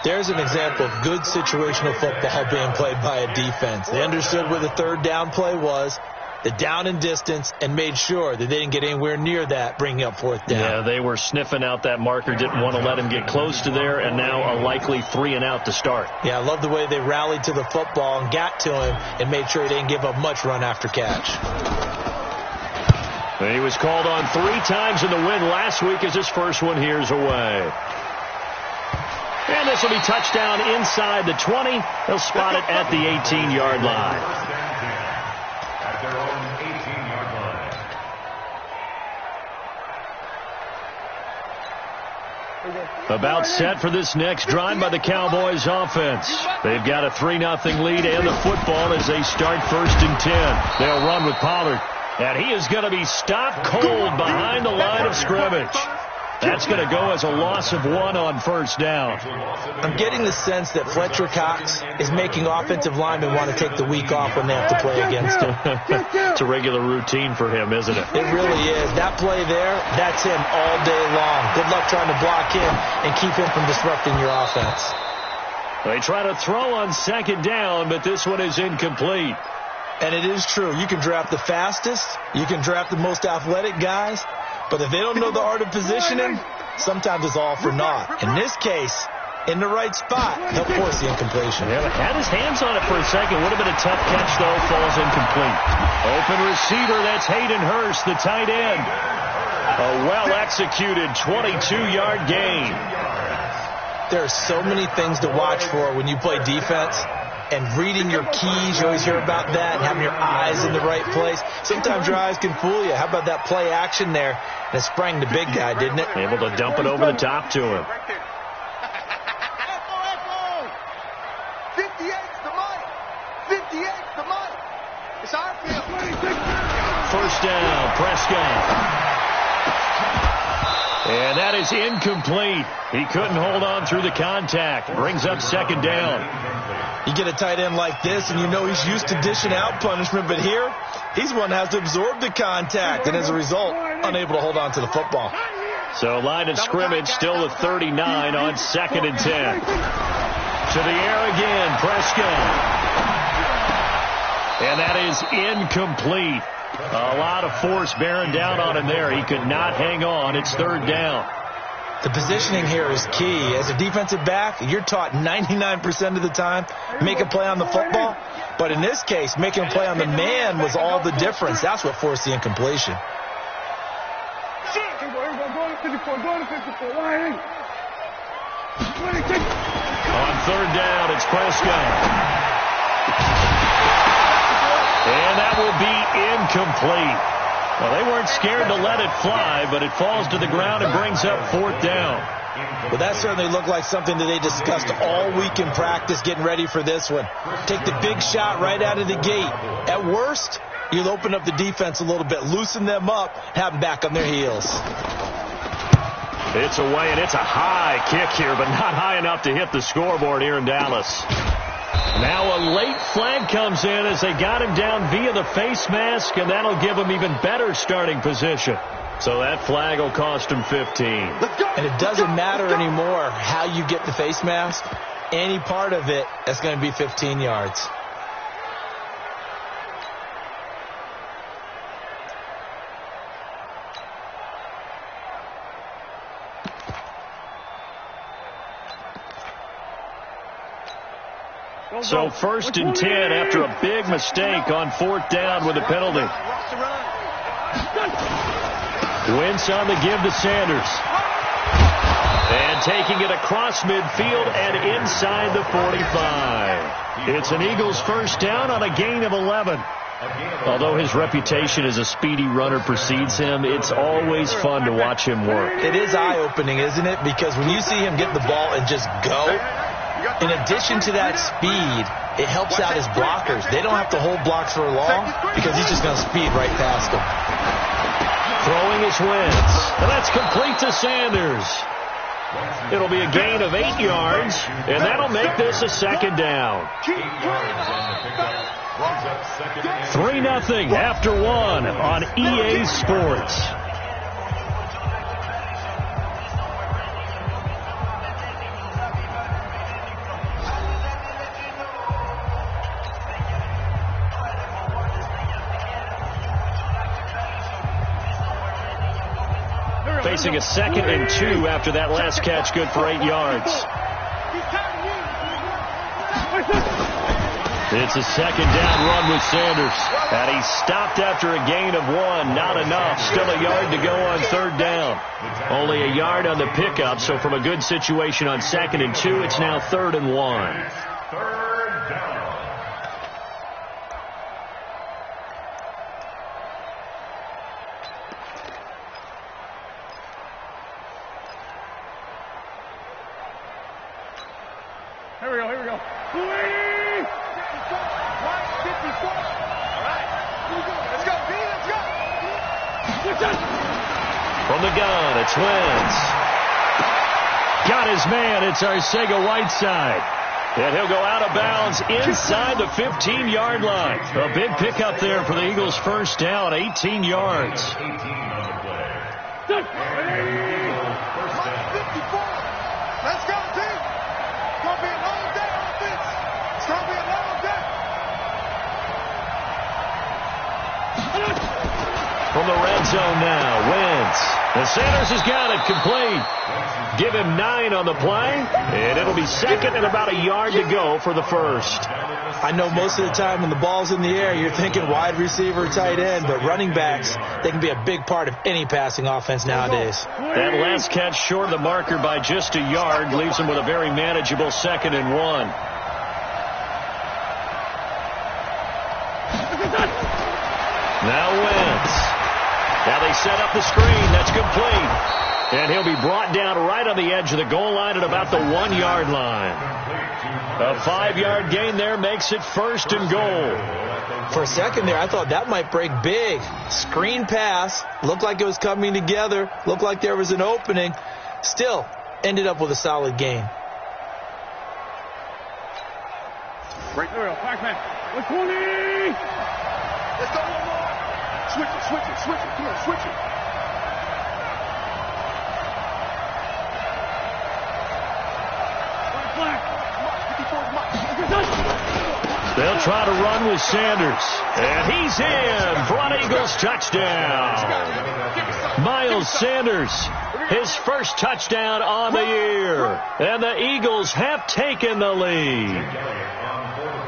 There's an example of good situational football being played by a defense. They understood where the 3rd down play was, the down and distance, and made sure that they didn't get anywhere near that, bringing up 4th down. Yeah, they were sniffing out that marker, didn't want to let him get close to there, and now a likely 3 and out to start. Yeah, I love the way they rallied to the football and got to him and made sure he didn't give up much run after catch. And he was called on 3 times in the win last week as his first one here's away. And this will be touchdown inside the 20. They'll spot it at the 18-yard line. At their own 18-yard line. About set for this next drive by the Cowboys offense. They've got a 3-0 lead and the football as they start 1st and 10. They'll run with Pollard. And he is going to be stopped cold behind the line of scrimmage. That's going to go as a loss of 1 on 1st down. I'm getting the sense that Fletcher Cox is making offensive linemen want to take the week off when they have to play against him. It's a regular routine for him, isn't it? It really is. That play there, that's him all day long. Good luck trying to block him and keep him from disrupting your offense. They try to throw on 2nd down, but this one is incomplete. And it is true. You can draft the fastest. You can draft the most athletic guys. But if they don't know the art of positioning, sometimes it's all for naught. In this case, in the right spot, he'll force the incompletion. Yeah, had his hands on it for a second. Would have been a tough catch, though. Falls incomplete. Open receiver. That's Hayden Hurst, the tight end. A well-executed 22-yard gain. There are so many things to watch for when you play defense. And reading your keys, you always hear about that, and having your eyes in the right place. Sometimes your eyes can fool you. How about that play action there? And it sprang the big guy, didn't it? Able to dump it over the top to him. 58's the Mike. 58's the Mike. It's our field. 1st down, Prescott. And that is incomplete. He couldn't hold on through the contact. Brings up 2nd down. You get a tight end like this, and you know he's used to dishing out punishment, but here, he's one that has to absorb the contact, and as a result, unable to hold on to the football. So line of scrimmage still at 39 on 2nd and 10. To the air again, Prescott. And that is incomplete. A lot of force bearing down on him there. He could not hang on. It's 3rd down. The positioning here is key. As a defensive back, you're taught 99% of the time, make a play on the football. But in this case, making a play on the man was all the difference. That's what forced the incompletion. On 3rd down, it's Prescott. And that will be incomplete. Well, they weren't scared to let it fly, but it falls to the ground and brings up 4th down. Well, that certainly looked like something that they discussed all week in practice getting ready for this one. Take the big shot right out of the gate. At worst, you'll open up the defense a little bit, loosen them up, have them back on their heels. It's away, and it's a high kick here, but not high enough to hit the scoreboard here in Dallas. Now a late flag comes in as they got him down via the face mask, and that'll give him even better starting position. So that flag will cost him 15. And it doesn't matter anymore how you get the face mask. Any part of it, that's going to be 15 yards. So 1st and 10 after a big mistake on 4th down with a penalty. Wentz on the give to Sanders. And taking it across midfield and inside the 45. It's an Eagles 1st down on a gain of 11. Although his reputation as a speedy runner precedes him, it's always fun to watch him work. It is eye-opening, isn't it? Because when you see him get the ball and just go, in addition to that speed, it helps out his blockers. They don't have to hold blocks for long because he's just going to speed right past them. Throwing his Wentz. And that's complete to Sanders. It'll be a gain of 8 yards, and that'll make this a 2nd down. 3-0 after 1 on EA Sports. Facing a 2nd and 2 after that last catch, good for 8 yards. It's a 2nd down run with Sanders. And he stopped after a gain of 1. Not enough. Still a yard to go on 3rd down. Only a yard on the pickup, so from a good situation on 2nd and 2, it's now 3rd and 1. Here we go, here we go. Let's go, B, let's go. From the gun, it's Wentz. Got his man, it's Arcega-Whiteside. And he'll go out of bounds inside the 15-yard line. A big pickup there for the Eagles' 1st down, 18 yards. 54. Let's go, team. It's going to be a long day, offense. It's going to be a long day. From the red zone now, Wentz. And Sanders has got it complete. Give him 9 on the play, and it'll be 2nd and about a yard to go for the 1st. I know most of the time when the ball's in the air, you're thinking wide receiver, tight end, but running backs, they can be a big part of any passing offense nowadays. That last catch short of the marker by just a yard leaves him with a very manageable 2nd and 1. Now Wentz. Now they set up the screen. That's complete. And he'll be brought down right on the edge of the goal line at about the 1-yard line. A 5-yard gain there makes it 1st and goal. For a second there, I thought that might break big. Screen pass. Looked like it was coming together. Looked like there was an opening. Still, ended up with a solid gain. Right there, back man. Let's go, Lee! Let's go one more. Switch it, switch it, switch it. Come on, switch it. They'll try to run with Sanders. And he's in for an Eagles touchdown. Miles Sanders, his 1st touchdown on the year. And the Eagles have taken the lead.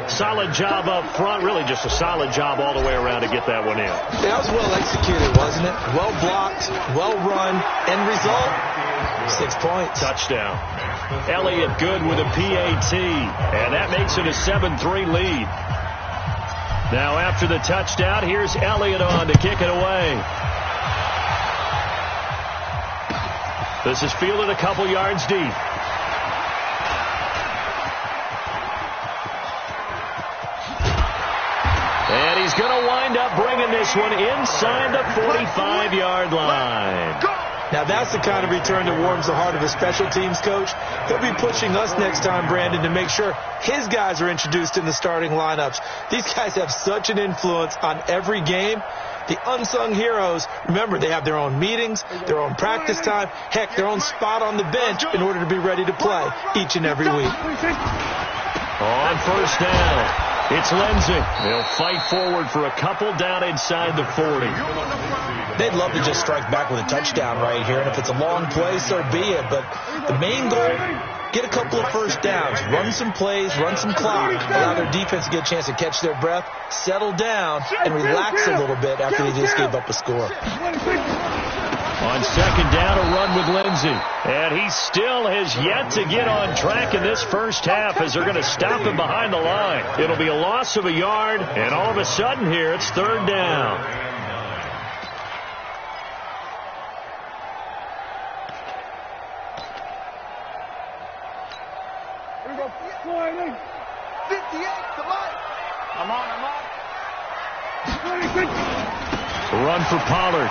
Solid job up front. Really just a solid job all the way around to get that one in. That was well executed, wasn't it? Well blocked, well run. End result, 6 points. Touchdown. Elliott good with a PAT. And that makes it a 7-3 lead. Now after the touchdown, here's Elliott on to kick it away. This is fielded a couple yards deep. And he's going to wind up bringing this one inside the 45-yard line. Now, that's the kind of return that warms the heart of a special teams coach. He'll be pushing us next time, Brandon, to make sure his guys are introduced in the starting lineups. These guys have such an influence on every game. The unsung heroes, remember, they have their own meetings, their own practice time, heck, their own spot on the bench in order to be ready to play each and every week. On first down, it's Lindsey. They'll fight forward for a couple down inside the 40. They'd love to just strike back with a touchdown right here, and if it's a long play, so be it. But the main goal, get a couple of first downs, run some plays, run some clock, allow their defense to get a chance to catch their breath, settle down, and relax a little bit after they just gave up a score. On second down, a run with Lindsey. And he still has yet to get on track in this first half as they're going to stop him behind the line. It'll be a loss of a yard, and all of a sudden here, it's third down. Here we go. 58, come on. I'm on. 26. Run for Pollard.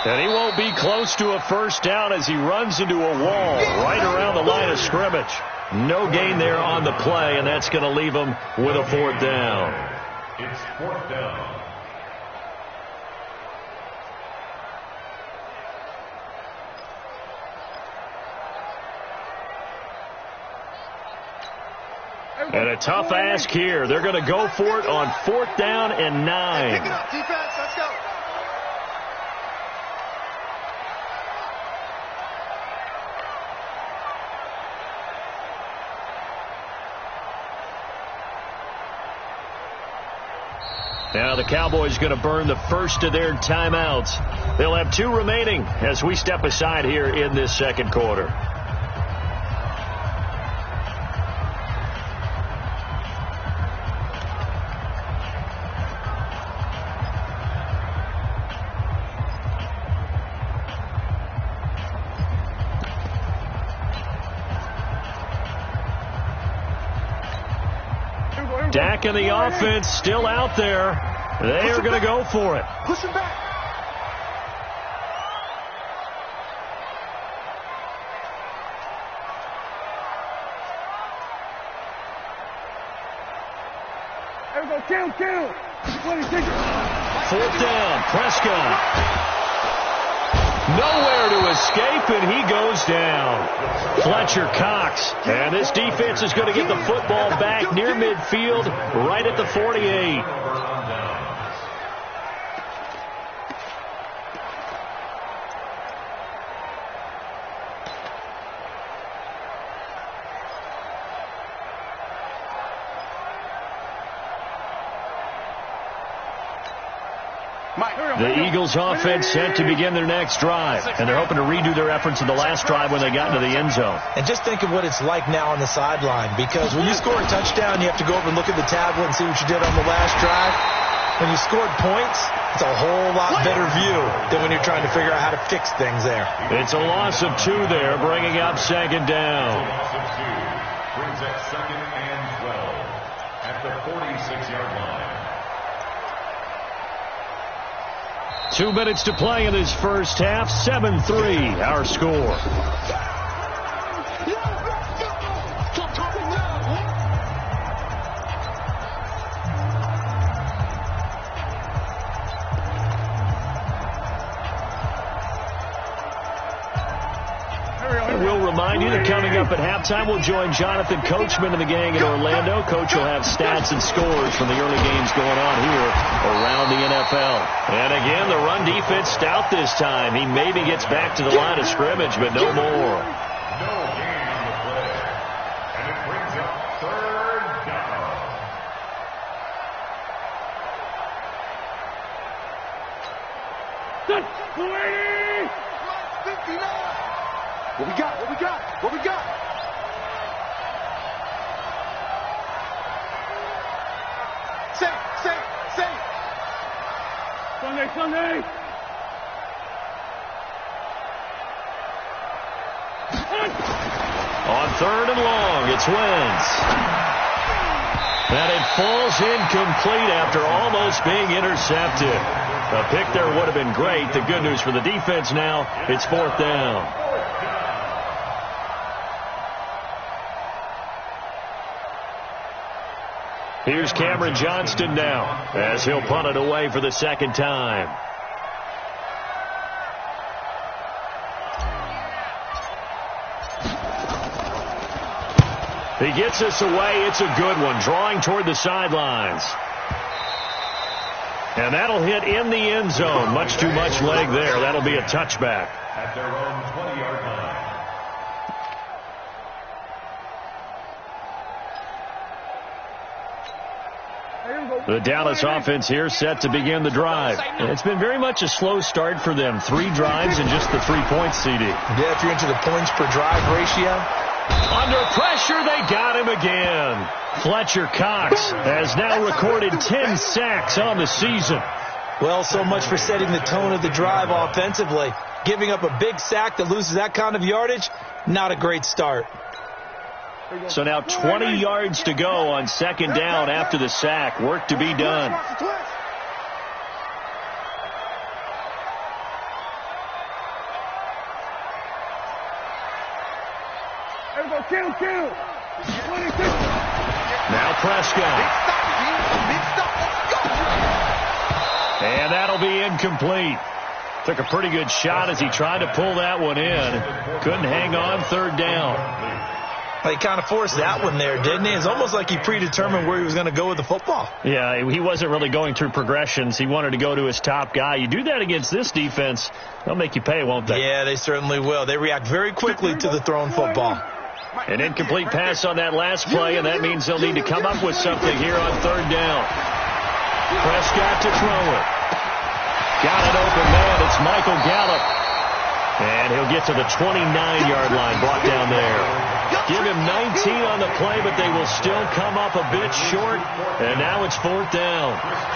And he won't be close to a first down as he runs into a wall right around the line of scrimmage. No gain there on the play, and that's going to leave him with a fourth down. It's fourth down. And a tough ask here. They're going to go for it on fourth down and 9. Pick it up, defense. Let's go. Now the Cowboys going to burn the first of their timeouts. They'll have 2 remaining as we step aside here in this second quarter. Dak and the offense still out there. They are going to go for it. Push him back. There we go. Kill. 26. Fourth down, Prescott. Nowhere to escape, and he goes down. Fletcher Cox. And this defense is going to get the football back near midfield, right at the 48. The Eagles offense set to begin their next drive, and they're hoping to redo their efforts in the last drive when they got into the end zone. And just think of what it's like now on the sideline, because when you score a touchdown, you have to go over and look at the tablet and see what you did on the last drive. When you scored points, it's a whole lot better view than when you're trying to figure out how to fix things there. It's a loss of 2 there, bringing up second down. Loss of 2 brings up second and 12 at the 46-yard line. 2 minutes to play in this first half. 7-3, our score. We'll remind you that coming up at halftime, we'll join Jonathan Coachman and the gang in Orlando. Coach will have stats and scores from the early games going on here around the NFL. And again, the run defense stout this time. He maybe gets back to the line of scrimmage, but no more. No gain on the play. And it brings up third down. What we got? Say. Sunday. On third and long, it's Wentz. And it falls incomplete after almost being intercepted. A pick there would have been great. The good news for the defense now, it's 4th down. Here's Cameron Johnston now as he'll punt it away for the 2nd time. He gets us away. It's a good one, drawing toward the sidelines. And that'll hit in the end zone. Much too much leg there. That'll be a touchback. At their own 20-yard line. The Dallas offense here set to begin the drive. And it's been very much a slow start for them. 3 drives and just the 3 points, CD. Yeah, if you're into the points per drive ratio. Under pressure, they got him again. Fletcher Cox has now recorded 10 sacks on the season. Well, so much for setting the tone of the drive offensively. Giving up a big sack that loses that kind of yardage, not a great start. So now 20 yards to go on 2nd down after the sack. Work to be done. Now Prescott. And that'll be incomplete. Took a pretty good shot as he tried to pull that one in. Couldn't hang on 3rd down. He kind of forced that one there, didn't he? It's almost like he predetermined where he was going to go with the football. Yeah, he wasn't really going through progressions. He wanted to go to his top guy. You do that against this defense, they'll make you pay, won't they? Yeah, they certainly will. They react very quickly to the thrown football. An incomplete pass on that last play, and that means they'll need to come up with something here on 3rd down. Prescott to throw it. Got an open man. It's Michael Gallup. And he'll get to the 29-yard line, brought down there. Give him 19 on the play, but they will still come up a bit short. And now it's 4th down.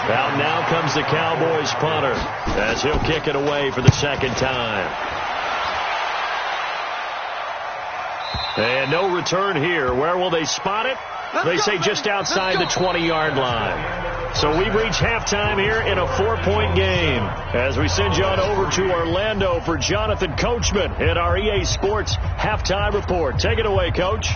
Out now comes the Cowboys punter as he'll kick it away for the 2nd time. And no return here. Where will they spot it? They say just outside the 20-yard line. So we reach halftime here in a 4-point game as we send you on over to Orlando for Jonathan Coachman in our EA Sports Halftime Report. Take it away, Coach.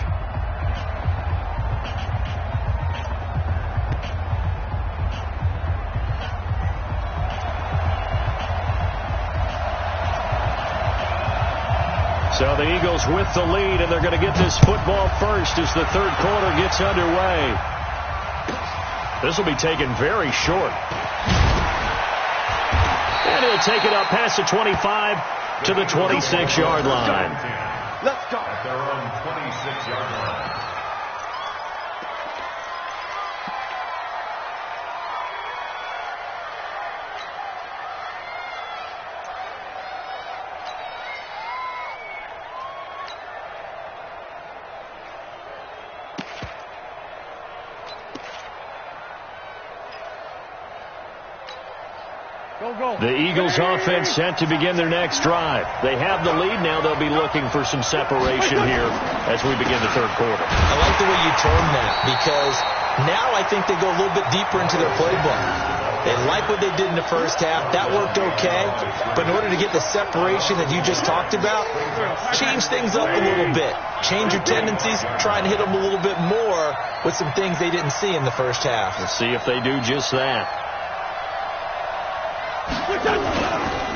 So the Eagles with the lead, and they're going to get this football first as the 3rd quarter gets underway. This will be taken very short. And he'll take it up past the 25 to the 26-yard line. Let's go. At their own 26-yard line. The Eagles offense set to begin their next drive. They have the lead now. They'll be looking for some separation here as we begin the 3rd quarter. I like the way you term that because now I think they go a little bit deeper into their playbook. They like what they did in the first half. That worked okay. But in order to get the separation that you just talked about, change things up a little bit. Change your tendencies. Try and hit them a little bit more with some things they didn't see in the first half. Let's see if they do just that.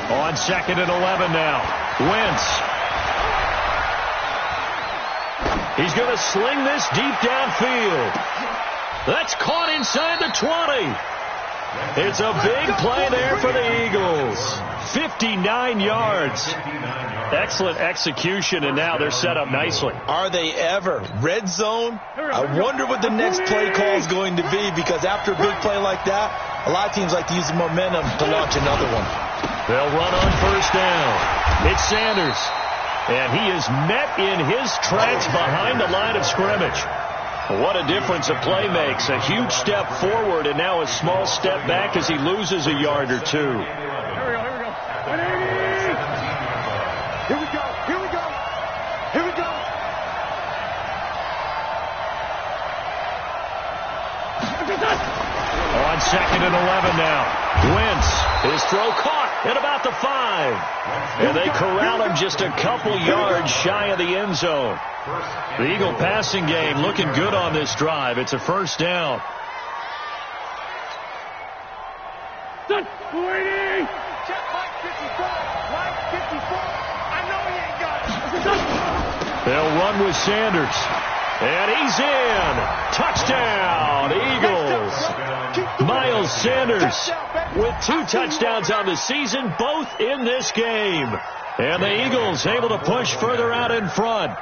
On 2nd and 11 now. Wentz. He's going to sling this deep downfield. That's caught inside the 20. It's a big play there for the Eagles. 59 yards. Excellent execution, and now they're set up nicely. Are they ever? Red zone? I wonder what the next play call is going to be, because after a big play like that, a lot of teams like to use the momentum to launch another one. They'll run on 1st down. It's Sanders. And he is met in his tracks behind the line of scrimmage. What a difference a play makes. A huge step forward and now a small step back as he loses a yard or two. Here we go. Here we go. Here we go. On 2nd and 11 now. Wentz, his throw caught at about the 5. And they corral him just a couple yards shy of the end zone. The Eagle passing game looking good on this drive. It's a first down. Waiting. Check Mike 54. Mike 54. I know he ain't got it. They'll run with Sanders. And he's in. Touchdown, Eagles. Miles Sanders with 2 touchdowns on the season, both in this game. And the Eagles able to push further out in front.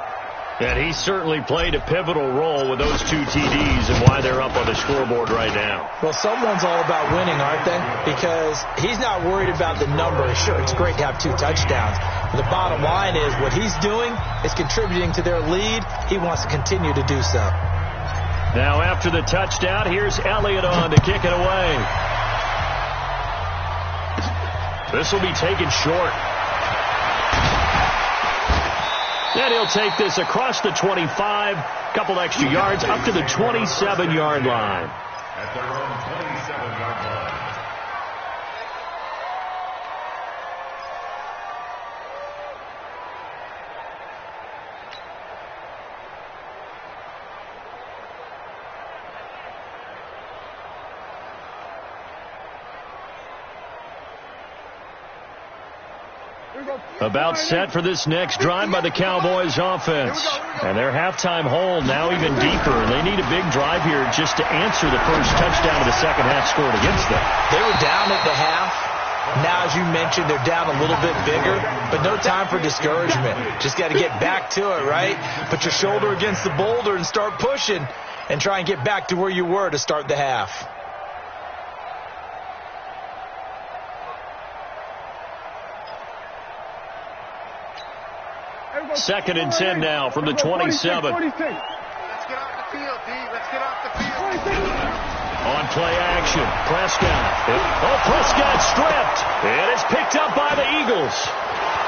And he certainly played a pivotal role with those 2 TDs and why they're up on the scoreboard right now. Well, someone's all about winning, aren't they? Because he's not worried about the number. Sure, it's great to have 2 touchdowns. But the bottom line is what he's doing is contributing to their lead. He wants to continue to do so. Now after the touchdown, here's Elliott on to kick it away. This will be taken short. And he'll take this across the 25, couple extra yards, up to the 27-yard line. At their own 27-yard line. About set for this next drive by the Cowboys offense. And their halftime hole now even deeper. And they need a big drive here just to answer the first touchdown of the second half scored against them. They were down at the half. Now, as you mentioned, they're down a little bit bigger, but no time for discouragement. Just got to get back to it, right? Put your shoulder against the boulder and start pushing and try and get back to where you were to start the half. Second and 10 now from the 27. Let's get off the field, D. Let's get off the field. On play action, Prescott. Oh, Prescott stripped. And it's picked up by the Eagles.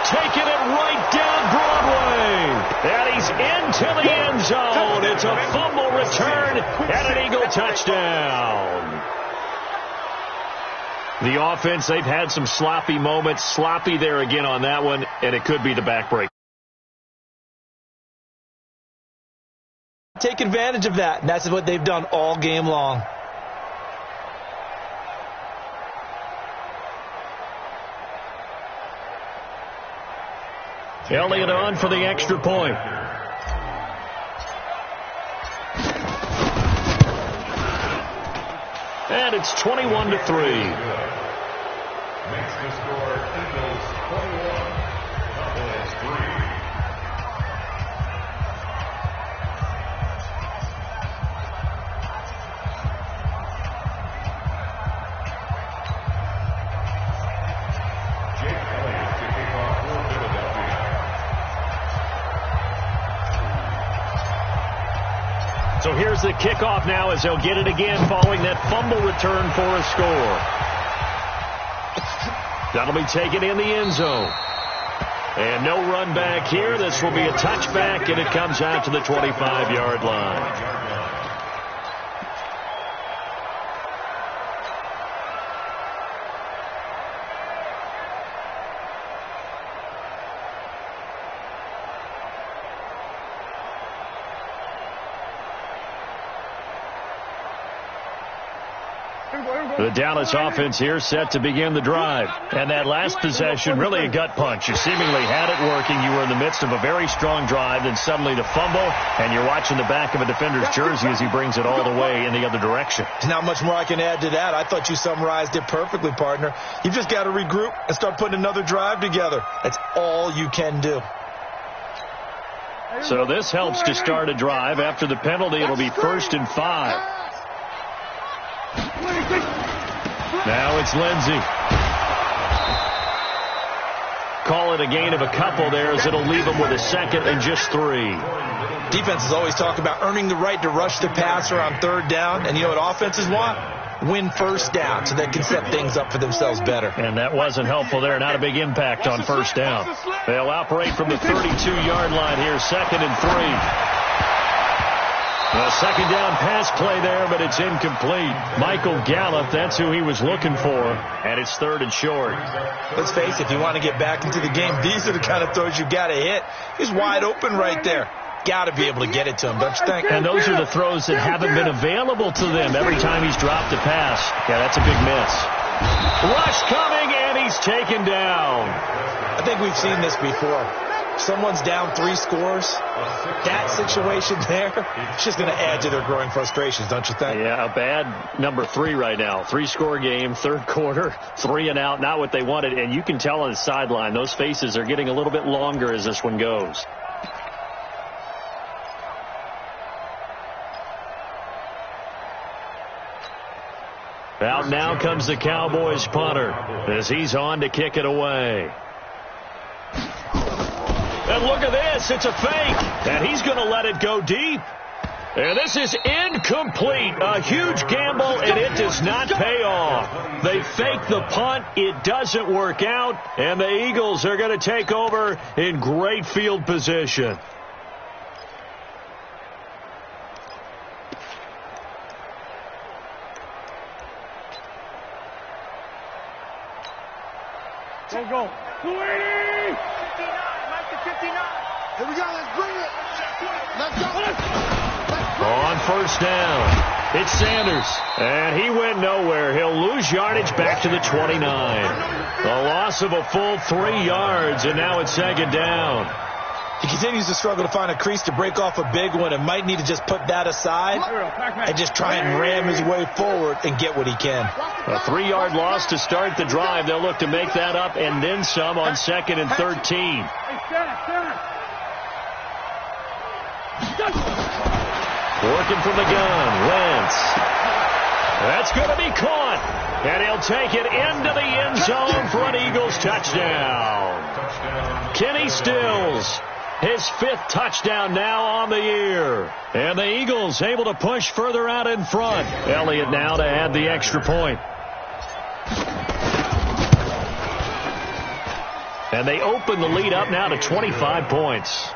Taking it right down Broadway. And he's into the end zone. It's a fumble return and an Eagle touchdown. The offense, they've had some sloppy moments. Sloppy there again on that one, and it could be the backbreak. Take advantage of that, and that's what they've done all game long. Elliott on for the extra point. And it's 21-3. Makes the score Eagles 21, Cowboys 3. So here's the kickoff now as they'll get it again following that fumble return for a score. That'll be taken in the end zone. And no run back here. This will be a touchback, and it comes out to the 25-yard line. The Dallas offense here set to begin the drive. And that last possession, really a gut punch. You seemingly had it working. You were in the midst of a very strong drive, then suddenly the fumble, and you're watching the back of a defender's jersey as he brings it all the way in the other direction. There's not much more I can add to that. I thought you summarized it perfectly, partner. You've just got to regroup and start putting another drive together. That's all you can do. So this helps to start a drive. After the penalty, it'll be 1st and 5. Now it's Lindsey. Call it a gain of a couple there as it'll leave them with a second and just 3. Defenses always talk about earning the right to rush the passer on 3rd down. And you know what offenses want? Win 1st down so they can set things up for themselves better. And that wasn't helpful there. Not a big impact on 1st down. They'll operate from the 32-yard line here, 2nd and 3. A second down pass play there, but it's incomplete. Michael Gallup, that's who he was looking for, and it's 3rd and short. Let's face it, if you want to get back into the game, these are the kind of throws you got to hit. He's wide open right there. Got to be able to get it to him, don't you think? And those are the throws that haven't been available to them every time he's dropped a pass. Yeah, that's a big miss. Rush coming, and he's taken down. I think we've seen this before. Someone's down 3 scores. That situation there, it's just going to add to their growing frustrations, don't you think? Yeah, a bad number 3 right now. 3-score game, 3rd quarter, 3 and out, not what they wanted. And you can tell on the sideline, those faces are getting a little bit longer as this one goes. Out now comes the Cowboys punter as he's on to kick it away. And look at this. It's a fake. And he's going to let it go deep. And this is incomplete. A huge gamble, and it does not pay off. They fake the punt. It doesn't work out. And the Eagles are going to take over in great field position. Go. 280! 59. Here we go. Let's bring it. Let's go. On 1st down, it's Sanders. And he went nowhere. He'll lose yardage back to the 29. A loss of a full 3 yards, and now it's 2nd down. He continues to struggle to find a crease to break off a big one and might need to just put that aside and just try and ram his way forward and get what he can. A 3-yard loss to start the drive. They'll look to make that up and then some on 2nd and 13. Working from the gun, Wentz. That's going to be caught. And he'll take it into the end zone for an Eagles touchdown. Kenny Stills, his 5th touchdown now on the year. And the Eagles able to push further out in front. Elliott now to add the extra point. And they open the lead up now to 25 points.